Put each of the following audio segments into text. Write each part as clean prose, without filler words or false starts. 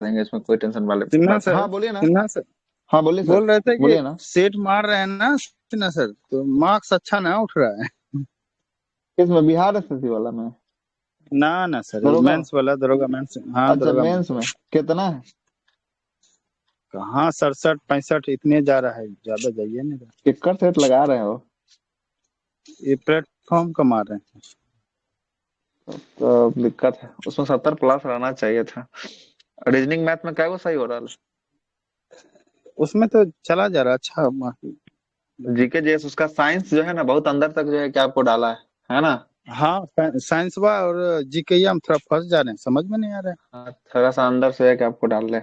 देंगे, इसमें कोई टेंशन वाले सिन्हा बात। सर, हाँ बोलिए ना। सिन्हा सर हाँ बोलिए सर। बोल रहे थे कि बोलिए ना। सेट मार रहे हैं ना सिन्हा सर, तो मार्क्स अच्छा ना उठ रहा है। किसमें, बिहार एसएससी वाला में? ना ना सर, ये दरोगा। मेंस वाला, दरोगा मेंस, हाँ अच्छा दरोगा मेंस मेंस में वाला। कितना है? कहाँ 67 65 इतने जा रहा है, ज्यादा जाइए नहीं रहा। किक्कर सेट लगा रहे हो? ये प्लेटफॉर्म का मार रहे हैं। तो दिक्कत है, उसमें 70 प्लस रहना चाहिए था। रीजनिंग मैथ में क्या वो सही हो रहा उसमें तो चला जा रहा अच्छा मार्क्स। है? जीके जेस उसका साइंस जो है ना, बहुत अंदर तक जो है क्या आपको डाला है ना। हाँ साइंस वा और जीके हम थोड़ा फंस जा रहे हैं, समझ में नहीं आ रहा है। हाँ, थोड़ा सा अंदर से है कि आपको डाल ले।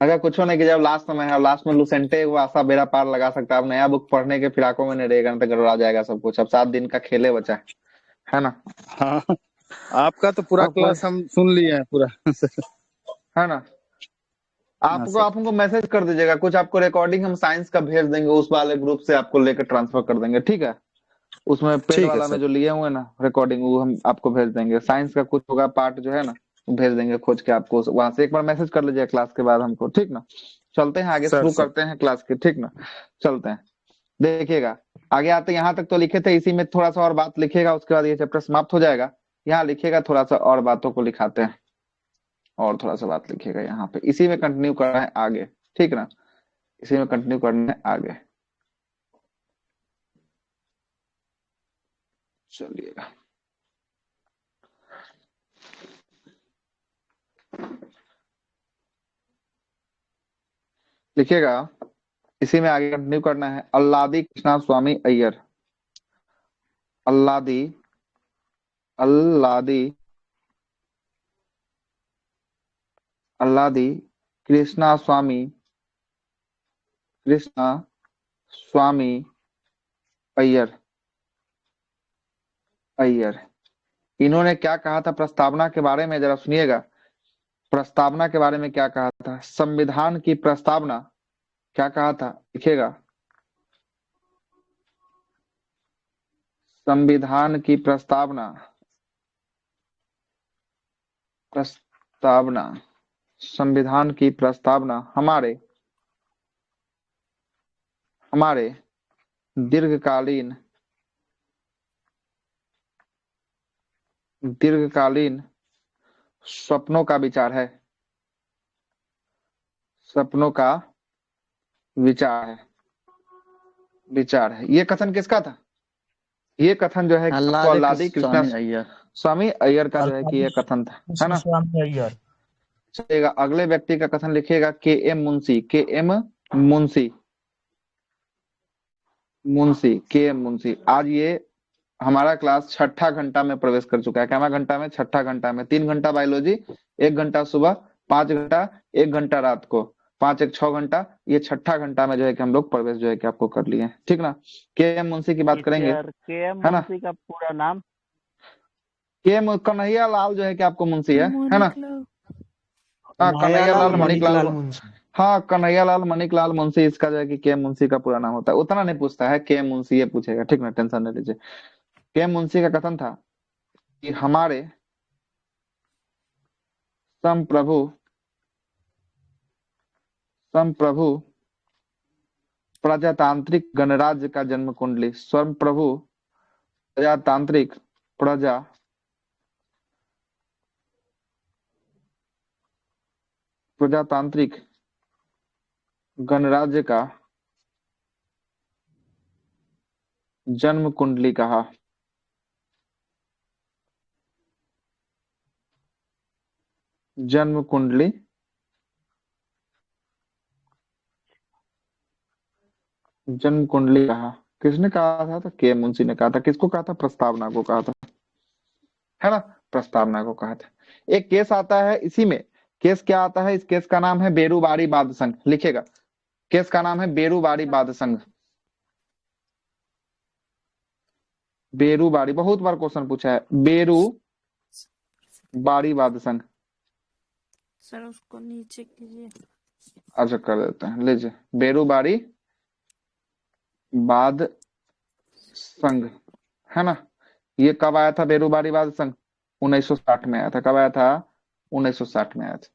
अगर कुछ नहीं कि जब लास्ट में है, लास्ट में लुसेंटे वो आशा बेड़ा पार लगा सकता है। अब नया बुक पढ़ने के फिराकों में नहीं रहेगा, नहीं तो गड़बड़ा जाएगा सब कुछ। अब 7 दिन का खेले बचा है ना। हाँ, आपका तो पूरा अब कोई, क्लास हम सुन लिए हैं पूरा। है ना। हाँ आपको सर। आप हमको मैसेज कर दीजिएगा, कुछ आपको रिकॉर्डिंग हम साइंस का भेज देंगे, उस वाले ग्रुप से आपको लेकर ट्रांसफर कर देंगे, ठीक है। उसमें पेड ठीक है वाला में सर। जो लिए हुए ना रिकॉर्डिंग, वो हम आपको भेज देंगे। साइंस का कुछ होगा पार्ट जो है ना, वो भेज देंगे खोज के आपको। वहां से एक बार मैसेज कर लीजिए क्लास के बाद हमको, ठीक ना। चलते हैं आगे, सर शुरू सर करते हैं क्लास की, ठीक ना। चलते हैं। देखिएगा, आगे आते यहाँ तक तो लिखे थे, इसी में थोड़ा सा और बात लिखिएगा, उसके बाद ये चैप्टर समाप्त हो जाएगा। यहाँ लिखिएगा, थोड़ा सा और बातों को लिखाते हैं, और थोड़ा सा बात लिखिएगा यहाँ पे, इसी में कंटिन्यू करना है आगे, ठीक ना। इसी में कंटिन्यू करना है आगे। चलिएगा, लिखिएगा। इसी में आगे कंटिन्यू करना है। अल्लादी कृष्णा स्वामी अय्यर। अल्लादी, अल्लादी, अल्लादी कृष्णा स्वामी, कृष्णा स्वामी अय्यर, अय्यर। इन्होंने क्या कहा था प्रस्तावना के बारे में, जरा सुनिएगा। प्रस्तावना के बारे में क्या कहा था? संविधान की प्रस्तावना क्या कहा था, लिखिएगा। संविधान की प्रस्तावना, प्रस्तावना, संविधान की प्रस्तावना हमारे, हमारे दीर्घकालीन, दीर्घकालीन सपनों का विचार है, सपनों का विचार है, विचार है। ये कथन किसका था? ये कथन जो है कि आपको अल्लाह अल्लादी कृष्णा स्वामी अय्यर। स्वामी अय्यर का जो है कि अल्लादी ये कथन था, है कृष्ण ना। स्वामी अय्यर। चलिएगा, अगले व्यक्ति का कथन लिखिएगा, के एम मुंशी, के एम मुंशी, मुंशी, के एम मुंशी। आज ये हमारा क्लास छठा घंटा में प्रवेश कर चुका है। क्या घंटा में? छठा घंटा में। 3 घंटा बायोलॉजी, 1 घंटा सुबह, 5 घंटा, 1 घंटा रात को, 5 1 6 घंटा। ये छठा घंटा में जो है कि हम लोग प्रवेश जो है कि आपको कर लिए हैं, ठीक ना। के एम मुंशी की बात करेंगे, टीचर के एम है ना। मुंशी का पूरा नाम? के एम कन्हैया लाल जो है कि आपको मुंशी है ना। हाँ, कन्हैया कन्हैया लाल लाल मणिक लाल। मणिकलाल मुंशी। हाँ, कन्हैया लाल मणिक लाल मुंशी, इसका जो है कि के एम मुंशी का पूरा नाम होता है। उतना नहीं पूछता है, के एम मुंशी ये पूछेगा, ठीक ना, टेंशन नहीं लीजिए। के एम मुंशी का कथन था कि हमारे संप्रभु, संप्रभु प्रजातांत्रिक गणराज्य का जन्म कुंडली, संप्रभु प्रजातांत्रिक, प्रजा, प्रजातांत्रिक गणराज्य का जन्म कुंडली कहा। जन्म कुंडली, जन्म कुंडली कहा। किसने कहा था? तो के मुंशी ने कहा था। किसको कहा था? प्रस्तावना को कहा था, है ना। प्रस्तावना को कहा था। एक केस आता है इसी में। केस क्या आता है? इस केस का नाम है बेरूबारी वाद संघ, लिखेगा। केस का नाम है बेरूबारी वाद संघ। बेरूबारी, बहुत बार क्वेश्चन पूछा है, बेरूबारी वाद संघ। सर उसको नीचे कीजिए। अच्छा कर देते हैं, लीजिए। बेरूबारी वाद संघ, है ना। ये कब आया था बेरूबारी वाद संघ? 1960 में आया था। कब आया था? 1960 में आया था।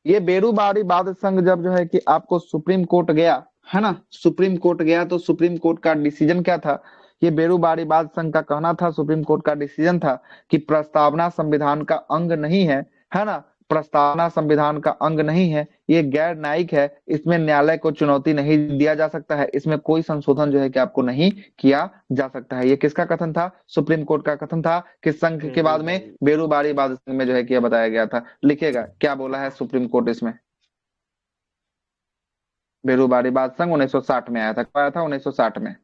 ये बेरूबारी वाद संघ जब जो है कि आपको सुप्रीम कोर्ट गया, है ना, सुप्रीम कोर्ट गया तो सुप्रीम कोर्ट का डिसीजन क्या था? ये बेरूबारी वाद संघ का कहना था, सुप्रीम कोर्ट का डिसीजन था कि प्रस्तावना संविधान का अंग नहीं है ना, प्रस्तावना संविधान का अंग नहीं है, ये गैर न्यायिक है, इसमें न्यायालय को चुनौती नहीं दिया जा सकता है, इसमें कोई संशोधन जो है कि आपको नहीं किया जा सकता है। ये किसका कथन था? सुप्रीम कोर्ट का कथन था। किस संघ के बाद में? बेरूबारी वाद संघ में जो है कि यह बताया गया था। लिखिएगा क्या बोला है सुप्रीम कोर्ट इसमें। बेरूबारी वाद संघ 1960 में आया था। कब आया था? 1960 में।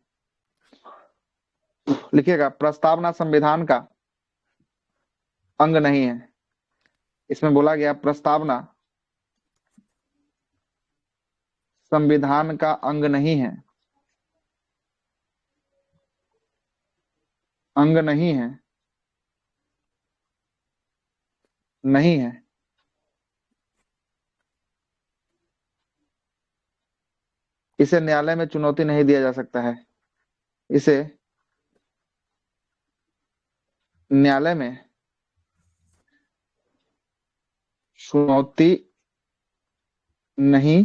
लिखिएगा प्रस्तावना संविधान का अंग नहीं है। इसमें बोला गया प्रस्तावना संविधान का अंग नहीं है, अंग नहीं है, नहीं है। इसे न्यायालय में चुनौती नहीं दिया जा सकता है, इसे न्यायालय में चुनौती नहीं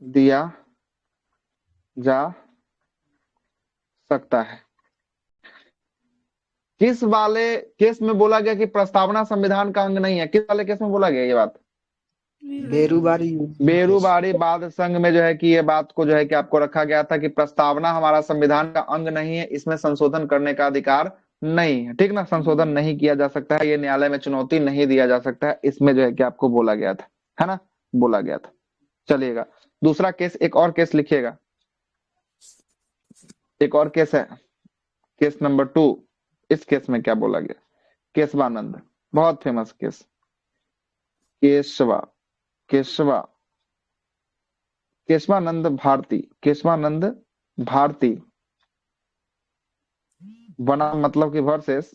दिया जा सकता है। किस वाले केस में बोला गया कि प्रस्तावना संविधान का अंग नहीं है? किस वाले केस में बोला गया ये बात? बेरूबारी बेरूबारी वाद संघ में जो है कि ये बात को जो है कि आपको रखा गया था कि प्रस्तावना हमारा संविधान का अंग नहीं है, इसमें संशोधन करने का अधिकार नहीं है, ठीक ना, संशोधन नहीं किया जा सकता है, ये न्यायालय में चुनौती नहीं दिया जा सकता है, इसमें जो है कि आपको बोला गया था, है ना, बोला गया था। चलिएगा दूसरा केस, एक और केस लिखिएगा, एक और केस है, केस नंबर 2। इस केस में क्या बोला गया? केशवानंद, बहुत फेमस केस, केशवा केशवा केशवानंद भारती, केशवानंद भारती बनाम मतलब कि वर्सेस,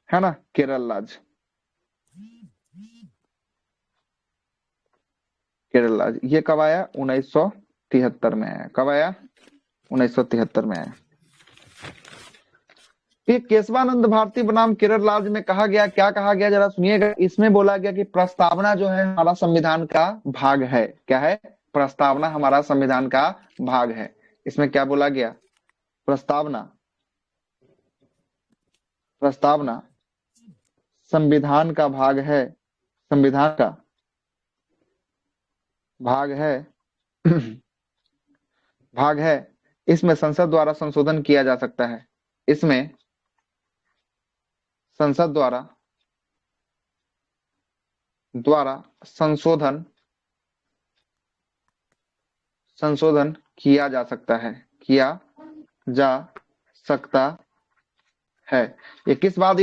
है ना, केरल राज, केरल राज। ये कब आया? 1973 में आया। कब आया? 1973 में आया। ये केशवानंद भारती बनाम केरल राज में कहा गया, क्या कहा गया जरा सुनिएगा। इसमें बोला गया कि प्रस्तावना जो है हमारा संविधान का भाग है। क्या है? प्रस्तावना हमारा संविधान का भाग है। इसमें क्या बोला गया? प्रस्तावना, प्रस्तावना संविधान का भाग है, संविधान का भाग है भाग है, इसमें संसद द्वारा संशोधन किया जा सकता है, इसमें संसद द्वारा संशोधन संशोधन किया जा सकता है, किया जा सकता है। ये किस बाद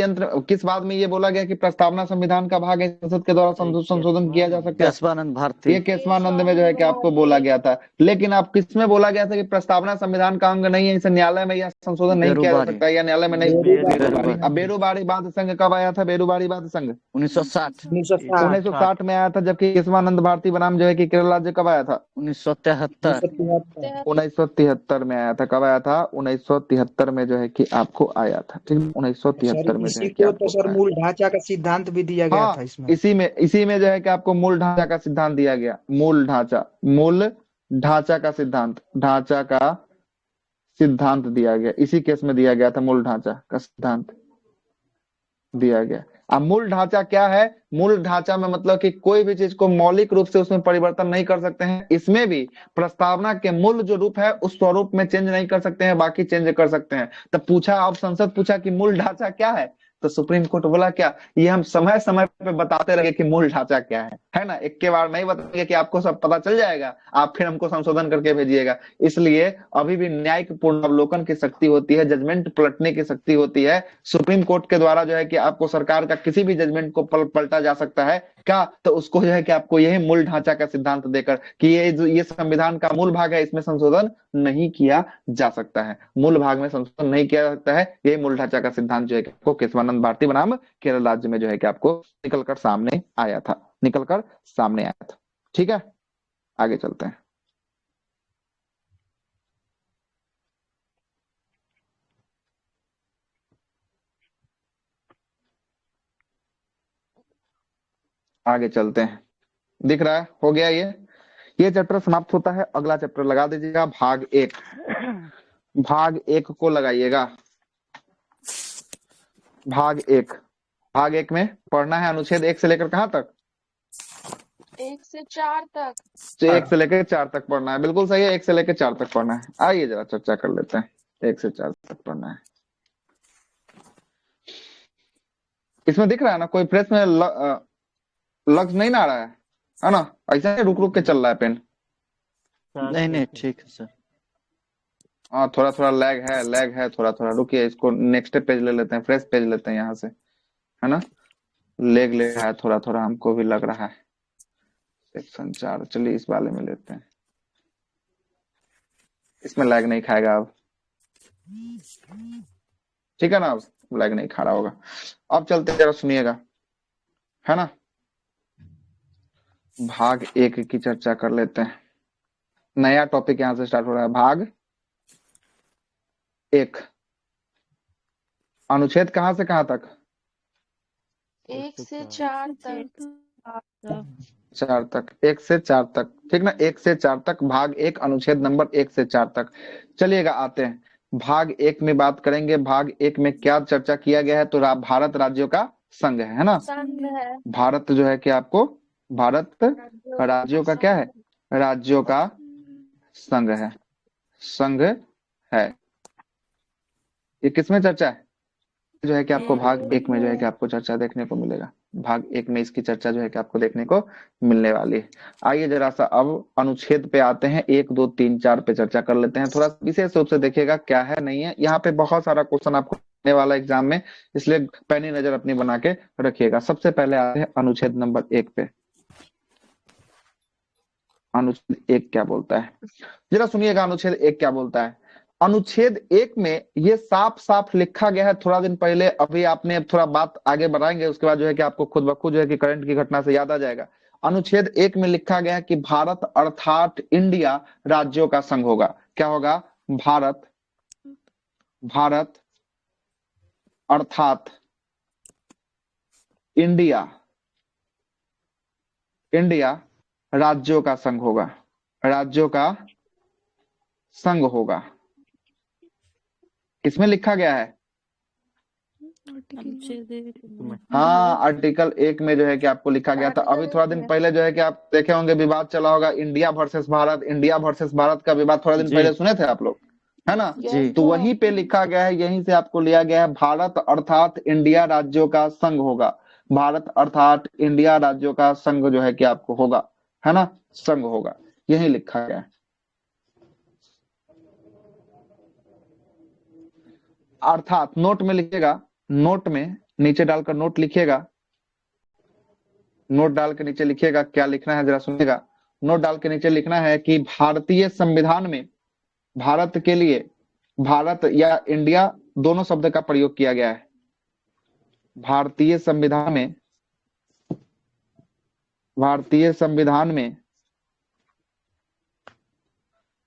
में ये बोला गया कि प्रस्तावना संविधान का भाग है, संसद के द्वारा संशोधन किया जा सकता है? केशवानंद भारती। ये केशवानंद में जो है कि आपको बोला गया था। लेकिन आप किस में बोला गया था कि प्रस्तावना संविधान का अंग नहीं है, इसे न्यायालय में यह संशोधन नहीं किया जा सकता है, या न्यायालय में नहीं। बेरूबारी। अब बेरूबारी वाद संघ कब आया था? बेरूबारी वाद संघ 1960 1960 में आया था, जबकि केशवानंद भारती बनाम जो है कि केरल राज्य कब आया था? 1973 1973 में आया था। कब आया था? 1973 में जो है कि आपको आया था, ठीक है, 1973 में जो है इसी कि को तो आपको सर आया। मूल ढांचा का सिद्धांत भी दिया गया हाँ, था इसमें। इसी में जो है कि आपको मूल ढांचा का सिद्धांत दिया गया। मूल ढांचा का सिद्धांत, ढांचा का सिद्धांत दिया गया, इसी केस में दिया गया था, मूल ढांचा का सिद्धांत दिया गया। अब मूल ढांचा क्या है? मूल ढांचा में मतलब कि कोई भी चीज को मौलिक रूप से उसमें परिवर्तन नहीं कर सकते हैं। इसमें भी प्रस्तावना के मूल जो रूप है उस स्वरूप में चेंज नहीं कर सकते हैं, बाकी चेंज कर सकते हैं। तब पूछा, अब संसद पूछा कि मूल ढांचा क्या है, तो सुप्रीम कोर्ट बोला क्या, ये हम समय समय पे बताते रहे कि मूल ढांचा क्या है ना, एक के बार नहीं बताएंगे कि आपको सब पता चल जाएगा, आप फिर हमको संशोधन करके भेजिएगा। इसलिए अभी भी न्यायिक पुनरावलोकन की शक्ति होती है, जजमेंट पलटने की शक्ति होती है। सुप्रीम कोर्ट के द्वारा जो है कि आपको सरकार का किसी भी जजमेंट को पलटा जा सकता है। क्या? तो उसको जो है कि आपको यही मूल ढांचा का सिद्धांत देकर कि ये संविधान का मूल भाग है, इसमें संशोधन नहीं किया जा सकता है, मूल भाग में संशोधन नहीं किया जा सकता है। ये मूल ढांचा का सिद्धांत जो है कि आपको केशवानंद भारती बनाम केरल राज्य में जो है कि आपको निकलकर सामने आया था, निकलकर सामने आया था। ठीक है, आगे चलते हैं। आगे चलते हैं। दिख रहा है? हो गया ये चैप्टर समाप्त होता है। अगला चैप्टर लगा दीजिएगा, भाग 1। भाग 1 को लगाइएगा। भाग 1 में पढ़ना है अनुच्छेद 1 से लेकर कहां तक? 1 से 4 तक। तो 1 से लेकर 4 तक पढ़ना है। बिल्कुल सही है, 1 से लेकर 4 तक पढ़ना है। आइए जरा चर्चा कर लेते हैं। 1 से 4 तक पढ़ना है। इसमें दिख रहा है ना, कोई प्रेस में लग्स नहीं ना आ रहा है ना? ऐसा नहीं रुक रुक के चल रहा है पेन। नहीं नहीं ठीक है सर। हाँ, थोड़ा थोड़ा लैग है थोड़ा थोड़ा। रुकिए, इसको नेक्स्ट पेज ले लेते हैं, फ्रेश पेज लेते हैं यहाँ से, है ना? लेग ले रहा है थोड़ा थोड़ा, हमको भी लग रहा है। सेक्शन 4, चलिए इस वाले में लेते हैं। इसमें लैग नहीं खाएगा अब, ठीक है ना? अब लैग नहीं खा रहा होगा। अब चलते जरा सुनिएगा, है ना? भाग 1 की चर्चा कर लेते हैं। नया टॉपिक यहां से स्टार्ट हो रहा है। भाग 1, अनुच्छेद कहां से कहां तक? 1 से 4 तक। 4 तक, 1 से 4 तक, ठीक ना? 1 से 4 तक, भाग 1, अनुच्छेद नंबर 1 से 4 तक। चलिएगा आते हैं भाग 1 में बात करेंगे। भाग 1 में क्या चर्चा किया गया है? तो भारत राज्यों का संघ है ना? संघ है। भारत जो है कि आपको, भारत राज्यों का क्या है? राज्यों का संघ है, संघ है। ये किसमें चर्चा है? जो है कि आपको भाग 1 में जो है कि आपको चर्चा देखने को मिलेगा। भाग 1 में इसकी चर्चा जो है कि आपको देखने को मिलने वाली है। आइए जरा सा अब अनुच्छेद पे आते हैं। 1, 2, 3, 4 पे चर्चा कर लेते हैं। थोड़ा विशेष रूप से देखिएगा क्या है नहीं है। यहाँ पे बहुत सारा क्वेश्चन आपको आने वाला एग्जाम में, इसलिए पैनी नजर अपनी बना के रखिएगा। सबसे पहले आते हैं अनुच्छेद नंबर 1 पे। अनुच्छेद 1 क्या बोलता है, जरा सुनिएगा। अनुच्छेद 1 क्या बोलता है? अनुच्छेद 1 में ये साफ साफ लिखा गया है थोड़ा दिन पहले। अभी आपने थोड़ा बात आगे बढ़ाएंगे, उसके बाद जो है कि आपको खुद ब खुद जो है कि करंट की घटना से याद आ जाएगा। अनुच्छेद 1 में लिखा गया है कि भारत अर्थात इंडिया राज्यों का संघ होगा। क्या होगा? भारत, भारत अर्थात इंडिया, इंडिया राज्यों का संघ होगा, राज्यों का संघ होगा। किसमें लिखा गया है? हाँ, आर्टिकल 1 में जो है कि आपको लिखा गया था। अभी थोड़ा दिन पहले जो है कि आप देखे होंगे, विवाद चला होगा, India versus Bharat. India versus Bharat का विवाद थोड़ा दिन पहले सुने थे आप लोग, है ना? जी। तो वहीं पे लिखा गया है, यहीं से आपको लिया गया है। भारत अर्थात इंडिया राज्यों का संघ होगा। भारत अर्थात इंडिया राज्यों का संघ जो है कि आपको होगा, है ना? संघ होगा, यही लिखा गया है। अर्थात नोट में लिखिएगा, नोट में नीचे डालकर नोट लिखिएगा। नोट डाल के नीचे लिखिएगा, क्या लिखना है जरा सुनिएगा। नोट डाल के नीचे लिखना है कि भारतीय संविधान में भारत के लिए भारत या इंडिया दोनों शब्द का प्रयोग किया गया है। भारतीय संविधान में, भारतीय संविधान में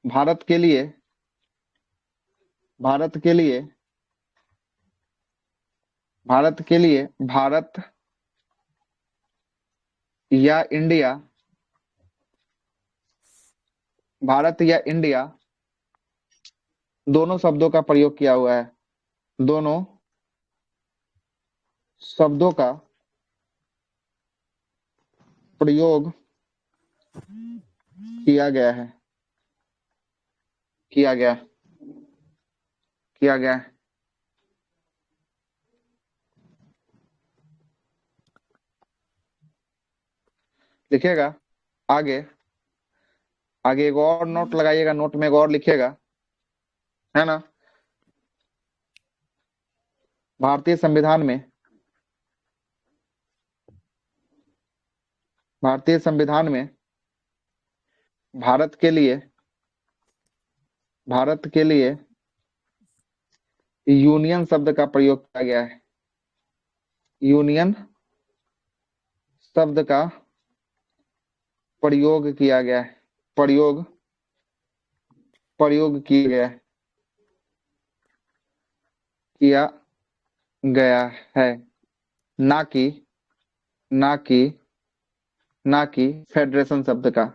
भारत के लिए, भारत के लिए, भारत के लिए भारत या इंडिया, भारत या इंडिया दोनों शब्दों का प्रयोग किया हुआ है। दोनों शब्दों का प्रयोग किया गया है, किया गया, किया गया। लिखिएगा आगे, आगे एक और नोट लगाइएगा। नोट में एक और लिखिएगा, है ना? भारतीय संविधान में, भारतीय संविधान में भारत के लिए, भारत के लिए यूनियन शब्द का प्रयोग किया गया है। यूनियन शब्द का प्रयोग किया गया है, प्रयोग, प्रयोग किया गया है, किया गया है, ना कि, ना कि ना कि फेडरेशन शब्द का,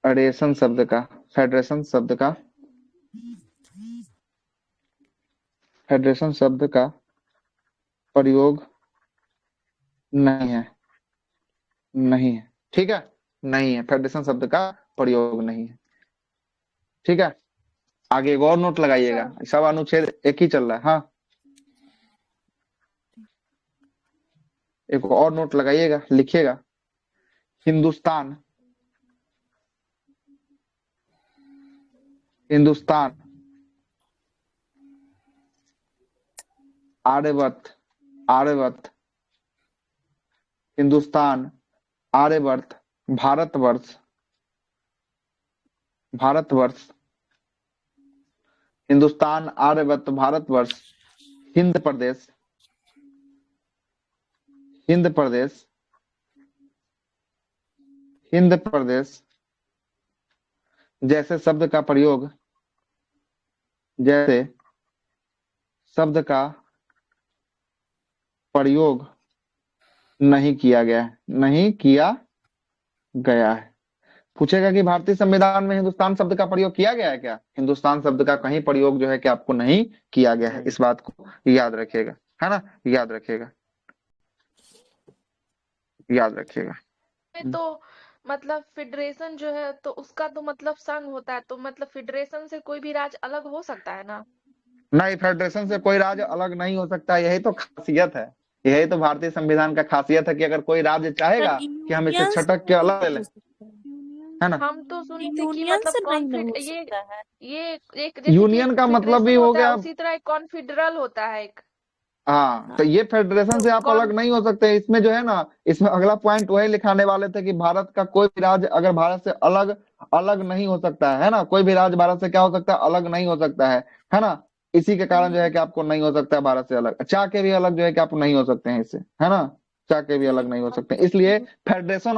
फेडरेशन शब्द का, फेडरेशन शब्द का, फेडरेशन शब्द का प्रयोग नहीं है, नहीं है, ठीक है, नहीं है, फेडरेशन शब्द का प्रयोग नहीं है, ठीक है। आगे एक और नोट लगाइएगा, सर सब अनुच्छेद एक ही चल रहा है, हाँ, एक और नोट लगाइएगा, लिखिएगा, हिंदुस्तान, हिंदुस्तान, आर्यवर्त, आर्यवर्त, हिंदुस्तान, आर्यवर्त, भारतवर्ष, भारतवर्ष, हिंदुस्तान, आर्यवर्त, भारतवर्ष, हिंद प्रदेश, हिंद प्रदेश, हिंद प्रदेश जैसे शब्द का प्रयोग, जैसे शब्द का प्रयोग नहीं किया गया है, नहीं किया गया है। पूछेगा कि भारतीय संविधान में हिंदुस्तान शब्द का प्रयोग किया गया है क्या? हिंदुस्तान शब्द का कहीं प्रयोग जो है कि आपको नहीं किया गया है, इस बात को याद रखिएगा, है ना, याद रखिएगा, याद रखिएगा। तो मतलब फेडरेशन जो है तो उसका तो मतलब संघ होता है, तो मतलब फेडरेशन से कोई भी राज्य अलग हो सकता है ना? नहीं, फेडरेशन से कोई राज्य अलग नहीं हो सकता, यही तो खासियत है, यही तो भारतीय संविधान का खासियत है कि अगर कोई राज्य चाहेगा कि हम इसे यूनियन से छटक के अलग ले नहीं लें, हो सकता है ना, हम तो सुने थे कि यूनियन मतलब से नहीं ना कॉन्फिड हो ये सकता है। ये एक जैसे कि यूनियन एक का मतलब भी फेडरेशन हो होता है गया। उसी तरह एक कॉन्फेडरल होता है एक। हाँ, तो ये फेडरेशन तो से आप अलग नहीं हो सकते, इसमें जो है ना, इसमें अगला पॉइंट वही लिखाने वाले थे कि भारत का कोई भी राज्य अगर भारत से अलग अलग नहीं हो सकता है ना, कोई भी राज्य भारत से क्या हो सकता है, अलग नहीं हो सकता है ना, इसी के कारण जो है कि आपको नहीं हो सकता है भारत से अलग, चाह के भी अलग जो है कि आप नहीं हो सकते हैं इससे, है ना, चाह के भी अलग नहीं हो सकते, इसलिए फेडरेशन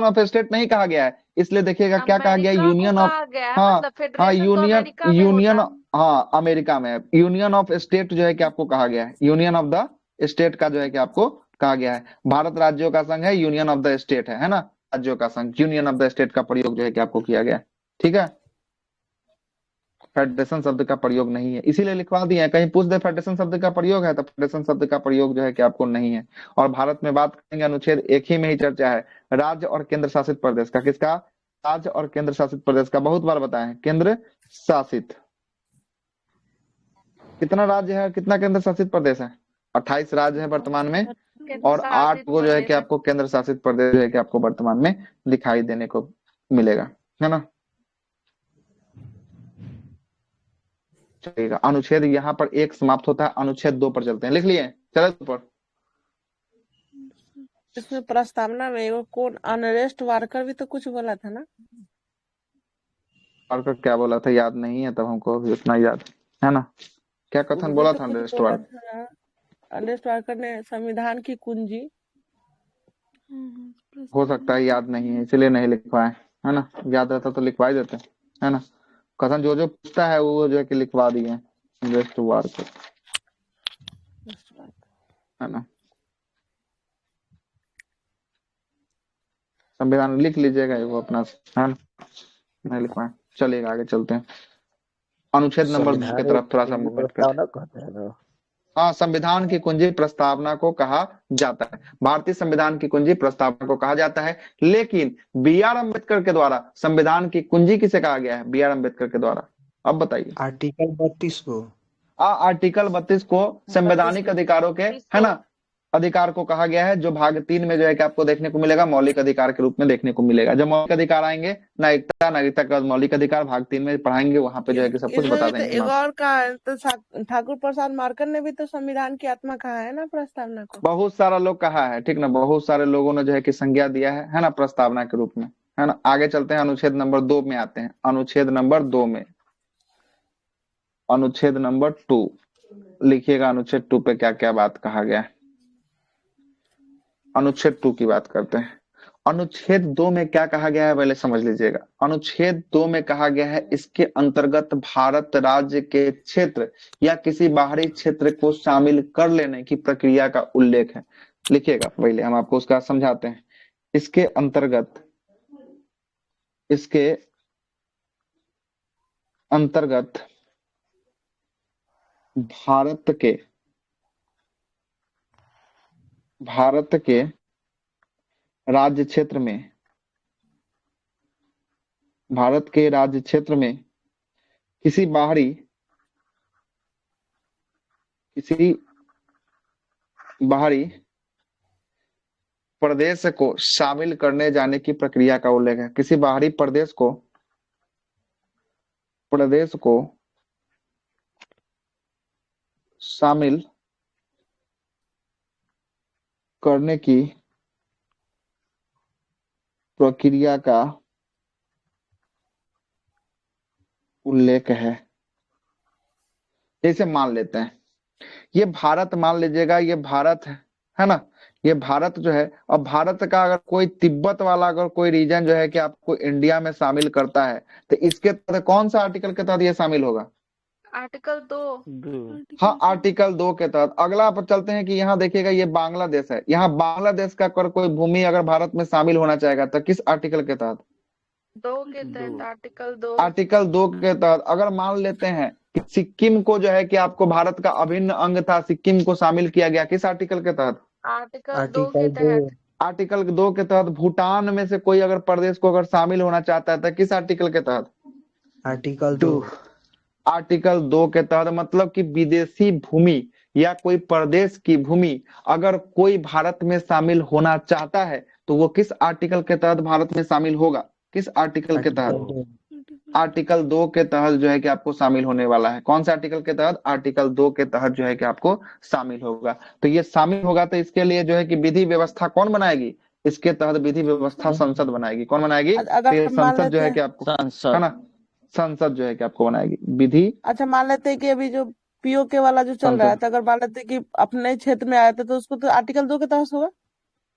ऑफ स्टेट नहीं कहा गया है, इसलिए देखिएगा क्या कहा गया, अमेरिका को यूनियन ऑफ, कहा गया है, हाँ, मतलब हाँ, फेडरेशन तो यूनियन, अमेरिका में यूनियन, होता है। हाँ, अमेरिका में है, यूनियन ऑफ स्टेट जो है कि आपको कहा गया है, यूनियन ऑफ द स्टेट का जो है कि आपको कहा गया है, भारत राज्यों का संघ है, यूनियन ऑफ द स्टेट है ना, राज्यों का संघ, यूनियन ऑफ द स्टेट का प्रयोग जो है कि आपको किया गया है, ठीक है। फेडरेशन शब्द का प्रयोग नहीं है, इसीलिए लिखवा दिए हैं, कहीं पूछ दे फेडरेशन शब्द का प्रयोग है तो फेडरेशन शब्द का प्रयोग जो है कि आपको नहीं है। और भारत में बात करेंगे अनुच्छेद एक ही में ही चर्चा है, राज्य और केंद्र शासित प्रदेश का, किसका? राज्य और केंद्र शासित प्रदेश का, बहुत बार बताए हैं, केंद्र शासित, कितना राज्य है, कितना केंद्र शासित प्रदेश है? 28 राज्य है वर्तमान में, केंद्र और 8 शासित को जो है कि प्रदेश है। आपको केंद्र शासित प्रदेश जो है कि आपको वर्तमान में दिखाई देने को मिलेगा, है ना। चलिएगा, अनुच्छेद यहाँ पर 1 समाप्त होता है, अनुच्छेद 2 पर चलते हैं, लिख लिए, चले 2 पर। इसमें प्रस्तावना में वो कौन अनरेस्ट वार्कर भी तो कुछ बोला था ना? और क्या बोला था याद नहीं है, तब हमको भी उतना याद है ना, क्या कथन उन्होंने बोला तो था कुछ अनरेस्ट बोला वार्कर? था, अनरेस्ट वार्कर ने संविधान की कुंजी। हो सकता है याद नहीं है इसलिए नहीं लिखवाए, है ना, याद रहता तो लिखवा ही देते, है ना, कथन जो जो पूछता है वो जो है कि लिखवा दिए अनरेस्ट वार्कर, है ना, संविधान लिख लीजिएगा वो अपना, है ना, नहीं लिखवाए। चलिएगा आगे चलते हैं, अनुच्छेद नंबर 2 की तरफ थोड़ा सा मूवमेंट करते हैं। हाँ, संविधान की कुंजी प्रस्तावना को कहा जाता है, भारतीय संविधान की कुंजी प्रस्तावना को कहा जाता है, लेकिन बी आर अम्बेडकर के द्वारा संविधान की कुंजी किसे कहा गया है? बी आर अम्बेडकर के द्वारा, अब बताइए। आर्टिकल 32 को, आर्टिकल 32 को संवैधानिक अधिकारों के, है ना, अधिकार को कहा गया है, जो भाग 3 में जो है कि आपको देखने को मिलेगा, मौलिक अधिकार के रूप में देखने को मिलेगा। जब मौलिक अधिकार आएंगे, नागरिकता, नागरिकता के बाद मौलिक अधिकार, भाग 3 में पढ़ाएंगे, वहां पे जो है कि सब कुछ इसमें बता भी तो देंगे एक हम। और का तो ठाकुर प्रसाद मार्कर ने भी तो संविधान की आत्मा कहा है ना प्रस्तावना को। बहुत सारा लोग कहा है, ठीक ना, बहुत सारे लोगों ने जो है कि संज्ञा दिया है ना, प्रस्तावना के रूप में, है ना। आगे चलते हैं, अनुच्छेद नंबर 2 में आते हैं, अनुच्छेद नंबर 2 में, अनुच्छेद नंबर 2 लिखिएगा, अनुच्छेद 2 पे क्या क्या बात कहा गया है, अनुच्छेद 2 की बात करते हैं। अनुच्छेद 2 में क्या कहा गया है पहले समझ लीजिएगा। अनुच्छेद 2 में कहा गया है, इसके अंतर्गत भारत राज्य के क्षेत्र या किसी बाहरी क्षेत्र को शामिल कर लेने की प्रक्रिया का उल्लेख है। लिखिएगा, पहले हम आपको उसका समझाते हैं। इसके अंतर्गत भारत के राज्य क्षेत्र में किसी बाहरी प्रदेश को शामिल करने जाने की प्रक्रिया का उल्लेख है। किसी बाहरी प्रदेश को शामिल करने की प्रक्रिया का उल्लेख है। जैसे मान लेते हैं ये भारत, मान लीजिएगा ये भारत है ना, ये भारत जो है, अब भारत का अगर कोई तिब्बत वाला अगर कोई रीजन जो है कि आपको इंडिया में शामिल करता है, तो इसके तहत कौन सा आर्टिकल के तहत ये शामिल होगा? आर्टिकल 2। हाँ, आर्टिकल 2 के तहत। अगला पर चलते हैं कि यहाँ देखिएगा ये बांग्लादेश है, यहाँ बांग्लादेश का अगर कोई भूमि अगर भारत में शामिल होना चाहेगा तो किस आर्टिकल के तहत? 2 के तहत, आर्टिकल 2। आर्टिकल 2 के तहत। अगर मान लेते हैं कि सिक्किम को जो है कि आपको भारत का अभिन्न अंग था, सिक्किम को शामिल किया गया, किस आर्टिकल के तहत? आर्टिकल 2 के तहत। आर्टिकल 2 के तहत। भूटान में से कोई अगर प्रदेश को अगर शामिल होना चाहता है तो किस आर्टिकल के तहत? आर्टिकल 2। आर्टिकल 2 के तहत। मतलब कि विदेशी भूमि या कोई प्रदेश की भूमि अगर कोई भारत में शामिल होना चाहता है तो वो किस आर्टिकल के तहत भारत में शामिल होगा? किस आर्टिकल के तहत? आर्टिकल 2 के तहत जो है कि आपको शामिल होने वाला है। कौन से आर्टिकल के तहत? आर्टिकल 2 के तहत जो है कि आपको शामिल होगा। तो ये शामिल होगा तो इसके लिए जो है कि विधि व्यवस्था कौन बनाएगी? इसके तहत विधि व्यवस्था संसद बनाएगी। कौन बनाएगी? अगर तो ये मान संसद जो है लेते कि आपको, है ना, संसद जो है कि आपको बनाएगी विधि। अच्छा, मान लेते हैं कि अभी जो पीओके वाला जो चल रहा है, तो अगर मान लेते हैं कि अपने क्षेत्र में आया था तो उसको तो आर्टिकल 2 के तहत होगा।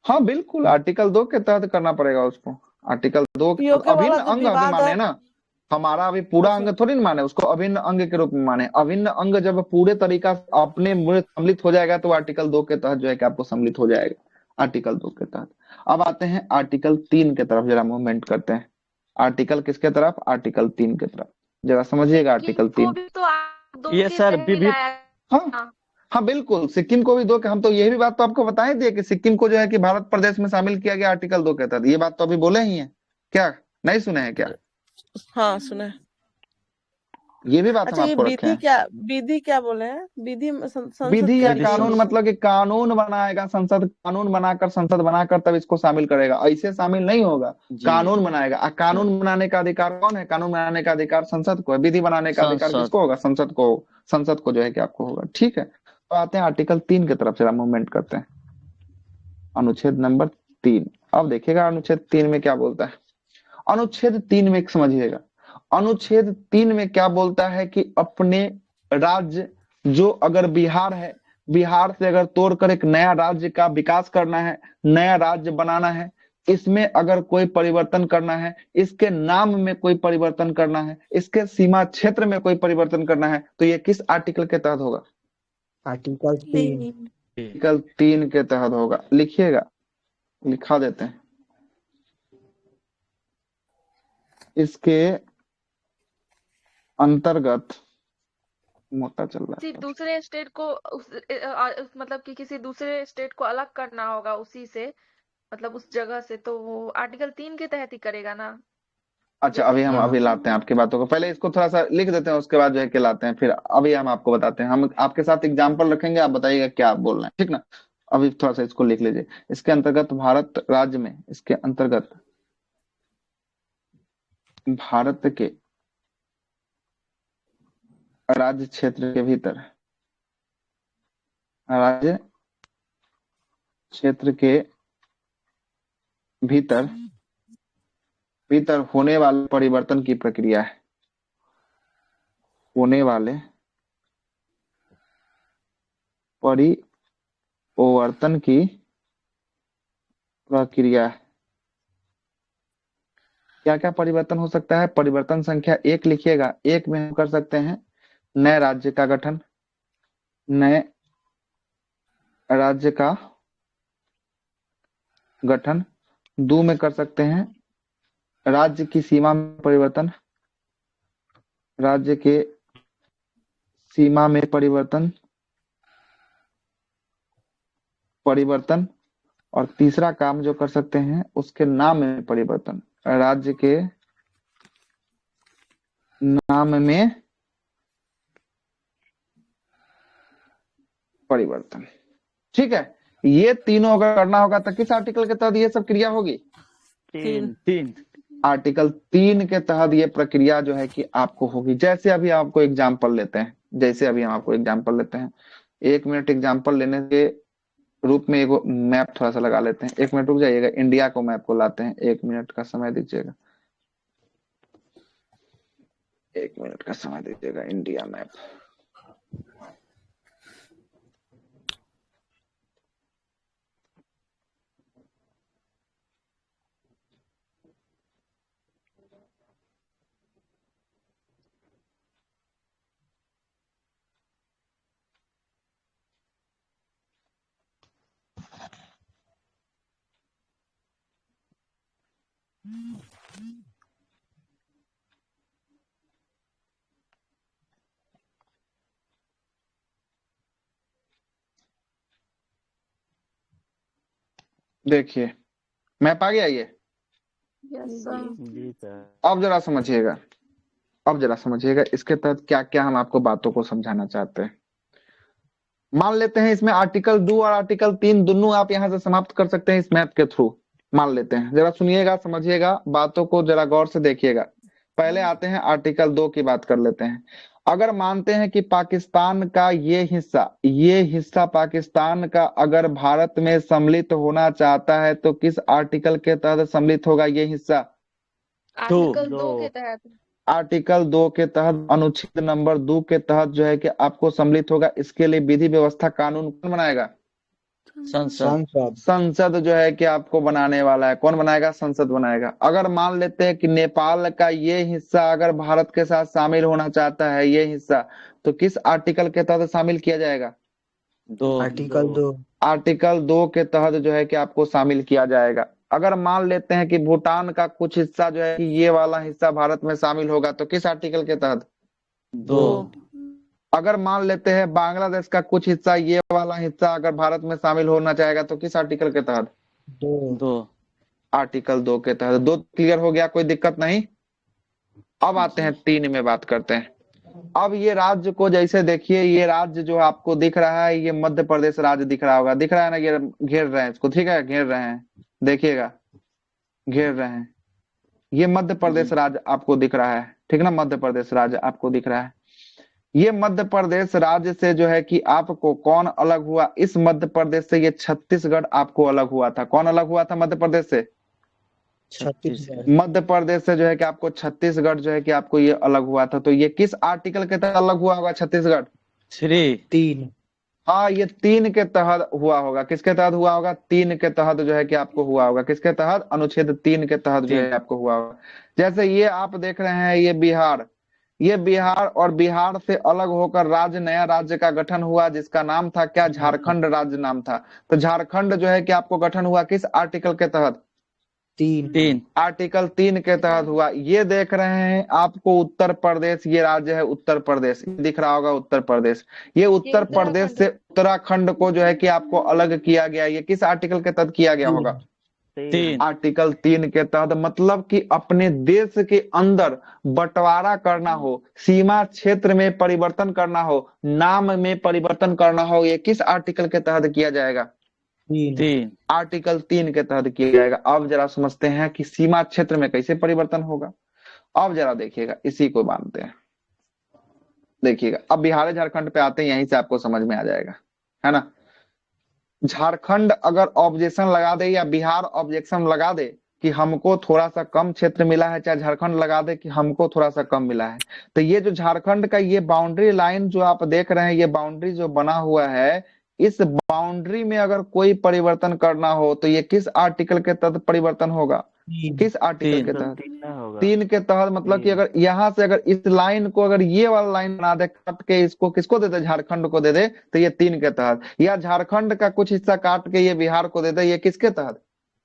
हाँ बिल्कुल, आर्टिकल 2 के तहत करना पड़ेगा उसको। आर्टिकल 2 के तहत पीओके वाला अभिन्न जो अंग अभी विवाद माने है, ना, हमारा अभी पूरा अंग थोड़ी ना माने, उसको अभिन्न अंग के रूप में माने। अभिन्न अंग जब पूरे तरीका से अपने में सम्मिलित हो जाएगा तो आर्टिकल 2 के तहत जो है कि आपको सम्मिलित हो जाएगा, आर्टिकल 2 के तहत। अब आते हैं आर्टिकल 3 के तरफ, जरा मूवमेंट करते हैं। आर्टिकल किसके तरफ? आर्टिकल 3 के तरफ। जरा समझिएगा आर्टिकल 3। भी तो 2 ये के सर तहत विभिन्न, आया। हाँ हाँ बिल्कुल, सिक्किम को भी 2 के, हम तो यही भी बात तो आपको बताए दिए कि सिक्किम को जो है कि भारत प्रदेश में शामिल किया गया आर्टिकल 2 के तहत। ये बात तो अभी बोले ही है, क्या नहीं सुने हैं क्या? हाँ सुने। ये भी बात हम अच्छा, ये आपको रखे हैं। विधि क्या बोले हैं? संसद विधि या क्या कानून, मतलब कि कानून बनाएगा संसद, कानून बनाकर संसद बनाकर तब इसको शामिल करेगा, ऐसे शामिल नहीं होगा। कानून बनाएगा। कानून बनाने का अधिकार कौन है? कानून बनाने का अधिकार संसद को है। विधि बनाने का अधिकार किसको होगा? संसद को। संसद को जो है कि आपको होगा। ठीक है, तो आते हैं आर्टिकल 3 की तरफ, जरा मूवमेंट करते हैं। अनुच्छेद नंबर 3। अब देखिएगा अनुच्छेद 3 में क्या बोलता है। अनुच्छेद 3 में समझिएगा, अनुच्छेद 3 में क्या बोलता है कि अपने राज्य, जो अगर बिहार है, बिहार से अगर तोड़कर एक नया राज्य का विकास करना है, नया राज्य बनाना है, इसमें अगर कोई परिवर्तन करना है, इसके नाम में कोई परिवर्तन करना है, इसके सीमा क्षेत्र में कोई परिवर्तन करना है, तो ये किस आर्टिकल के तहत होगा? आर्टिकल 3। आर्टिकल 3 के तहत होगा। लिखिएगा, लिखा देते हैं। इसके अंतर्गत, मोटा चल रहा किसी है, दूसरे स्टेट को मतलब कि किसी दूसरे स्टेट को अलग करना होगा उसी से, मतलब उस जगह से, तो वो आर्टिकल 3 के तहत ही करेगा ना। अच्छा अभी हम अभी लाते हैं आपकी बातों को, पहले इसको थोड़ा सा लिख देते हैं, उसके बाद जो है कि लाते हैं, फिर अभी हम आपको बताते हैं। हम आपके साथ एग्जाम्पल रखेंगे, आप बताइएगा क्या आप बोल रहे हैं, ठीक ना। अभी थोड़ा सा इसको लिख लीजिए। इसके अंतर्गत भारत राज्य में, इसके अंतर्गत भारत के राज्य क्षेत्र के भीतर, राज्य क्षेत्र के भीतर भीतर होने वाले परिवर्तन की प्रक्रिया है, होने वाले परिवर्तन की प्रक्रिया है। क्या क्या परिवर्तन हो सकता है? परिवर्तन संख्या 1 लिखिएगा। 1 में हम कर सकते हैं नए राज्य का गठन, नए राज्य का गठन। दो में कर सकते हैं राज्य की सीमा में परिवर्तन, राज्य के सीमा में परिवर्तन, परिवर्तन। और तीसरा काम जो कर सकते हैं उसके नाम में परिवर्तन, राज्य के नाम में परिवर्तन। ठीक है, ये तीनों अगर करना होगा तो किस आर्टिकल के तहत ये सब क्रिया होगी? तीन। आर्टिकल 3 के तहत ये प्रक्रिया जो है कि आपको होगी। जैसे अभी आपको एग्जाम्पल लेते हैं, जैसे अभी हम आपको एग्जाम्पल लेते हैं, 1 मिनट एग्जाम्पल लेने के रूप में एक मैप थोड़ा सा लगा लेते हैं। 1 मिनट रुक जाइएगा, इंडिया को मैप को लाते हैं। 1 मिनट का समय दीजिएगा, 1 मिनट का समय दीजिएगा। इंडिया मैप, देखिए मैप आ गया ये। Yes sir. जी सर। अब जरा समझिएगा, अब जरा समझिएगा इसके तहत क्या क्या हम आपको बातों को समझाना चाहते हैं। मान लेते हैं इसमें आर्टिकल 2 और आर्टिकल 3 दोनों आप यहां से समाप्त कर सकते हैं इस मैप के थ्रू। मान लेते हैं, जरा सुनिएगा, समझिएगा, बातों को जरा गौर से देखिएगा। पहले आते हैं आर्टिकल 2 की बात कर लेते हैं। अगर मानते हैं कि पाकिस्तान का ये हिस्सा पाकिस्तान का अगर भारत में सम्मिलित होना चाहता है तो किस आर्टिकल के तहत सम्मिलित होगा ये हिस्सा? आर्टिकल 2 के तहत। आर्टिकल 2 के तहत अनुच्छेद नंबर 2 के तहत जो है कि आपको सम्मिलित होगा। इसके लिए विधि व्यवस्था कानून कौन बनाएगा? संसद। संसद जो है कि आपको बनाने वाला है। कौन बनाएगा? संसद बनाएगा। अगर मान लेते हैं कि नेपाल का ये हिस्सा अगर भारत के साथ शामिल होना चाहता है ये हिस्सा, तो किस आर्टिकल के तहत शामिल किया जाएगा? आर्टिकल 2। आर्टिकल 2 के तहत जो है कि आपको शामिल किया जाएगा। अगर मान लेते हैं कि भूटान का कुछ हिस्सा जो है कि ये वाला हिस्सा भारत में शामिल होगा तो किस आर्टिकल के तहत? 2। अगर मान लेते हैं बांग्लादेश का कुछ हिस्सा ये वाला हिस्सा अगर भारत में शामिल होना चाहेगा तो किस आर्टिकल के तहत? 2। आर्टिकल 2 के तहत। 2 क्लियर हो गया, कोई दिक्कत नहीं। अब आते हैं 3 में बात करते हैं। अब ये राज्य को जैसे देखिए, ये राज्य जो आपको दिख रहा है ये मध्य प्रदेश राज्य दिख रहा होगा, दिख रहा है ना, ये घेर रहे हैं इसको, ठीक है, घेर रहे हैं, देखिएगा घेर रहे हैं। ये मध्य प्रदेश राज्य आपको दिख रहा है, ठीक ना, मध्य प्रदेश राज्य आपको दिख रहा है। ये मध्य प्रदेश राज्य से जो है कि आपको कौन अलग हुआ? इस मध्य प्रदेश से ये छत्तीसगढ़ आपको अलग हुआ था। कौन अलग हुआ था मध्य प्रदेश से? छत्तीसगढ़। मध्य प्रदेश से जो है कि आपको छत्तीसगढ़ जो है कि आपको ये अलग हुआ था। तो ये किस आर्टिकल के तहत अलग हुआ होगा छत्तीसगढ़? 3। हाँ, ये 3 के तहत हुआ होगा। किसके तहत हुआ होगा? 3 के तहत जो है कि आपको हुआ होगा। किसके तहत? अनुच्छेद 3 के तहत जो है आपको हुआ होगा। जैसे ये आप देख रहे हैं ये बिहार, ये बिहार और बिहार से अलग होकर राज्य, नया राज्य का गठन हुआ जिसका नाम था क्या? झारखंड राज्य नाम था। तो झारखंड जो है कि आपको गठन हुआ किस आर्टिकल के तहत? 3। आर्टिकल 3 के तहत हुआ। ये देख रहे हैं आपको उत्तर प्रदेश, ये राज्य है उत्तर प्रदेश, दिख रहा होगा उत्तर प्रदेश। ये उत्तर प्रदेश से उत्तराखंड को जो है कि आपको अलग किया गया। ये किस आर्टिकल के तहत किया गया होगा? 3। आर्टिकल 3 के तहत। मतलब कि अपने देश के अंदर बंटवारा करना हो, सीमा क्षेत्र में परिवर्तन करना हो, नाम में परिवर्तन करना हो, ये किस आर्टिकल के तहत किया जाएगा? 3। आर्टिकल 3 के तहत किया जाएगा। अब जरा समझते हैं कि सीमा क्षेत्र में कैसे परिवर्तन होगा। अब जरा देखिएगा, इसी को मानते हैं। देखिएगा, अब बिहार झारखंड पे आते हैं, यहीं से आपको समझ में आ जाएगा, है ना। झारखंड अगर ऑब्जेक्शन लगा दे या बिहार ऑब्जेक्शन लगा दे कि हमको थोड़ा सा कम क्षेत्र मिला है, चाहे झारखंड लगा दे कि हमको थोड़ा सा कम मिला है, तो ये जो झारखंड का ये बाउंड्री लाइन जो आप देख रहे हैं, ये बाउंड्री जो बना हुआ है, इस बाउंड्री में अगर कोई परिवर्तन करना हो तो ये किस आर्टिकल के तहत परिवर्तन होगा? किस आर्टिकल के तहत? 3 के तहत। मतलब कि अगर यहाँ से अगर इस लाइन को अगर ये वाला लाइन बना दे, काट के इसको किसको दे दे? झारखंड को दे दे, तो ये 3 के तहत। या झारखंड का कुछ हिस्सा काट के ये बिहार को दे दे, ये किसके तहत?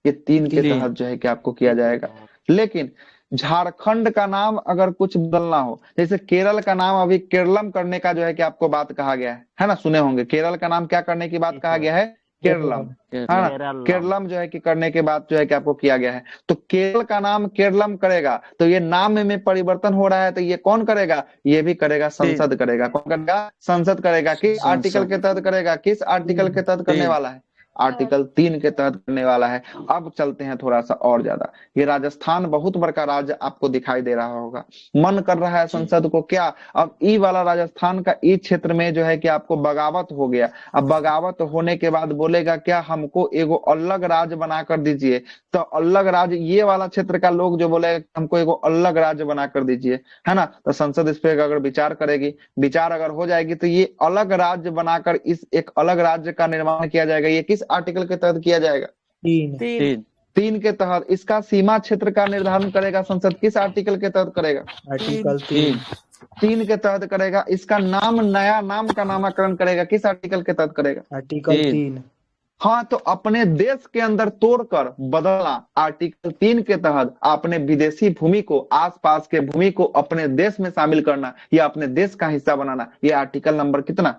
ये 3 के तीन। तहत जो है कि आपको किया जाएगा। लेकिन झारखंड का नाम अगर कुछ बदलना हो, जैसे केरल का नाम अभी केरलम करने का जो है कि आपको बात कहा गया है ना, सुने होंगे केरल का नाम क्या करने की बात कहा गया है, केरलम, है ना, केरलम जो है कि करने के बाद जो है कि आपको किया गया है। तो केरल का नाम केरलम करेगा, तो ये नाम में परिवर्तन हो रहा है, तो ये कौन करेगा, ये भी करेगा संसद करेगा। कौन करेगा, संसद करेगा। किस आर्टिकल के तहत करेगा, किस आर्टिकल के तहत करने वाला है, आर्टिकल 3 के तहत करने वाला है। अब चलते हैं थोड़ा सा और ज्यादा, ये राजस्थान बहुत बड़का राज्य आपको दिखाई दे रहा होगा, मन कर रहा है संसद को क्या, अब ई वाला राजस्थान का ई क्षेत्र में जो है कि आपको बगावत हो गया। अब बगावत होने के बाद बोलेगा क्या, हमको एगो अलग राज्य बना कर दीजिए। तो अलग राज्य, ये वाला क्षेत्र का लोग जो बोले हमको एगो अलग राज्य बना कर दीजिए, है ना, तो संसद इस पे अगर विचार करेगी, विचार अगर हो जाएगी, तो ये अलग राज्य बनाकर इस एक अलग राज्य का निर्माण किया जाएगा। ये किस आर्टिकल के तहत किया जाएगा, 3 3 के तहत। इसका सीमा क्षेत्र का निर्धारण करेगा संसद, किस आर्टिकल के तहत करेगा, आर्टिकल 3 3 के तहत करेगा। इसका नाम, नया नाम का नामकरण करेगा, किस आर्टिकल के तहत करेगा, आर्टिकल 3 हाँ, तो अपने देश के अंदर तोड़कर बदलना, आर्टिकल 3 के तहत अपने विदेशी भूमि को, आसपास के भूमि को अपने देश में शामिल करना या अपने देश का हिस्सा बनाना, ये आर्टिकल नंबर कितना,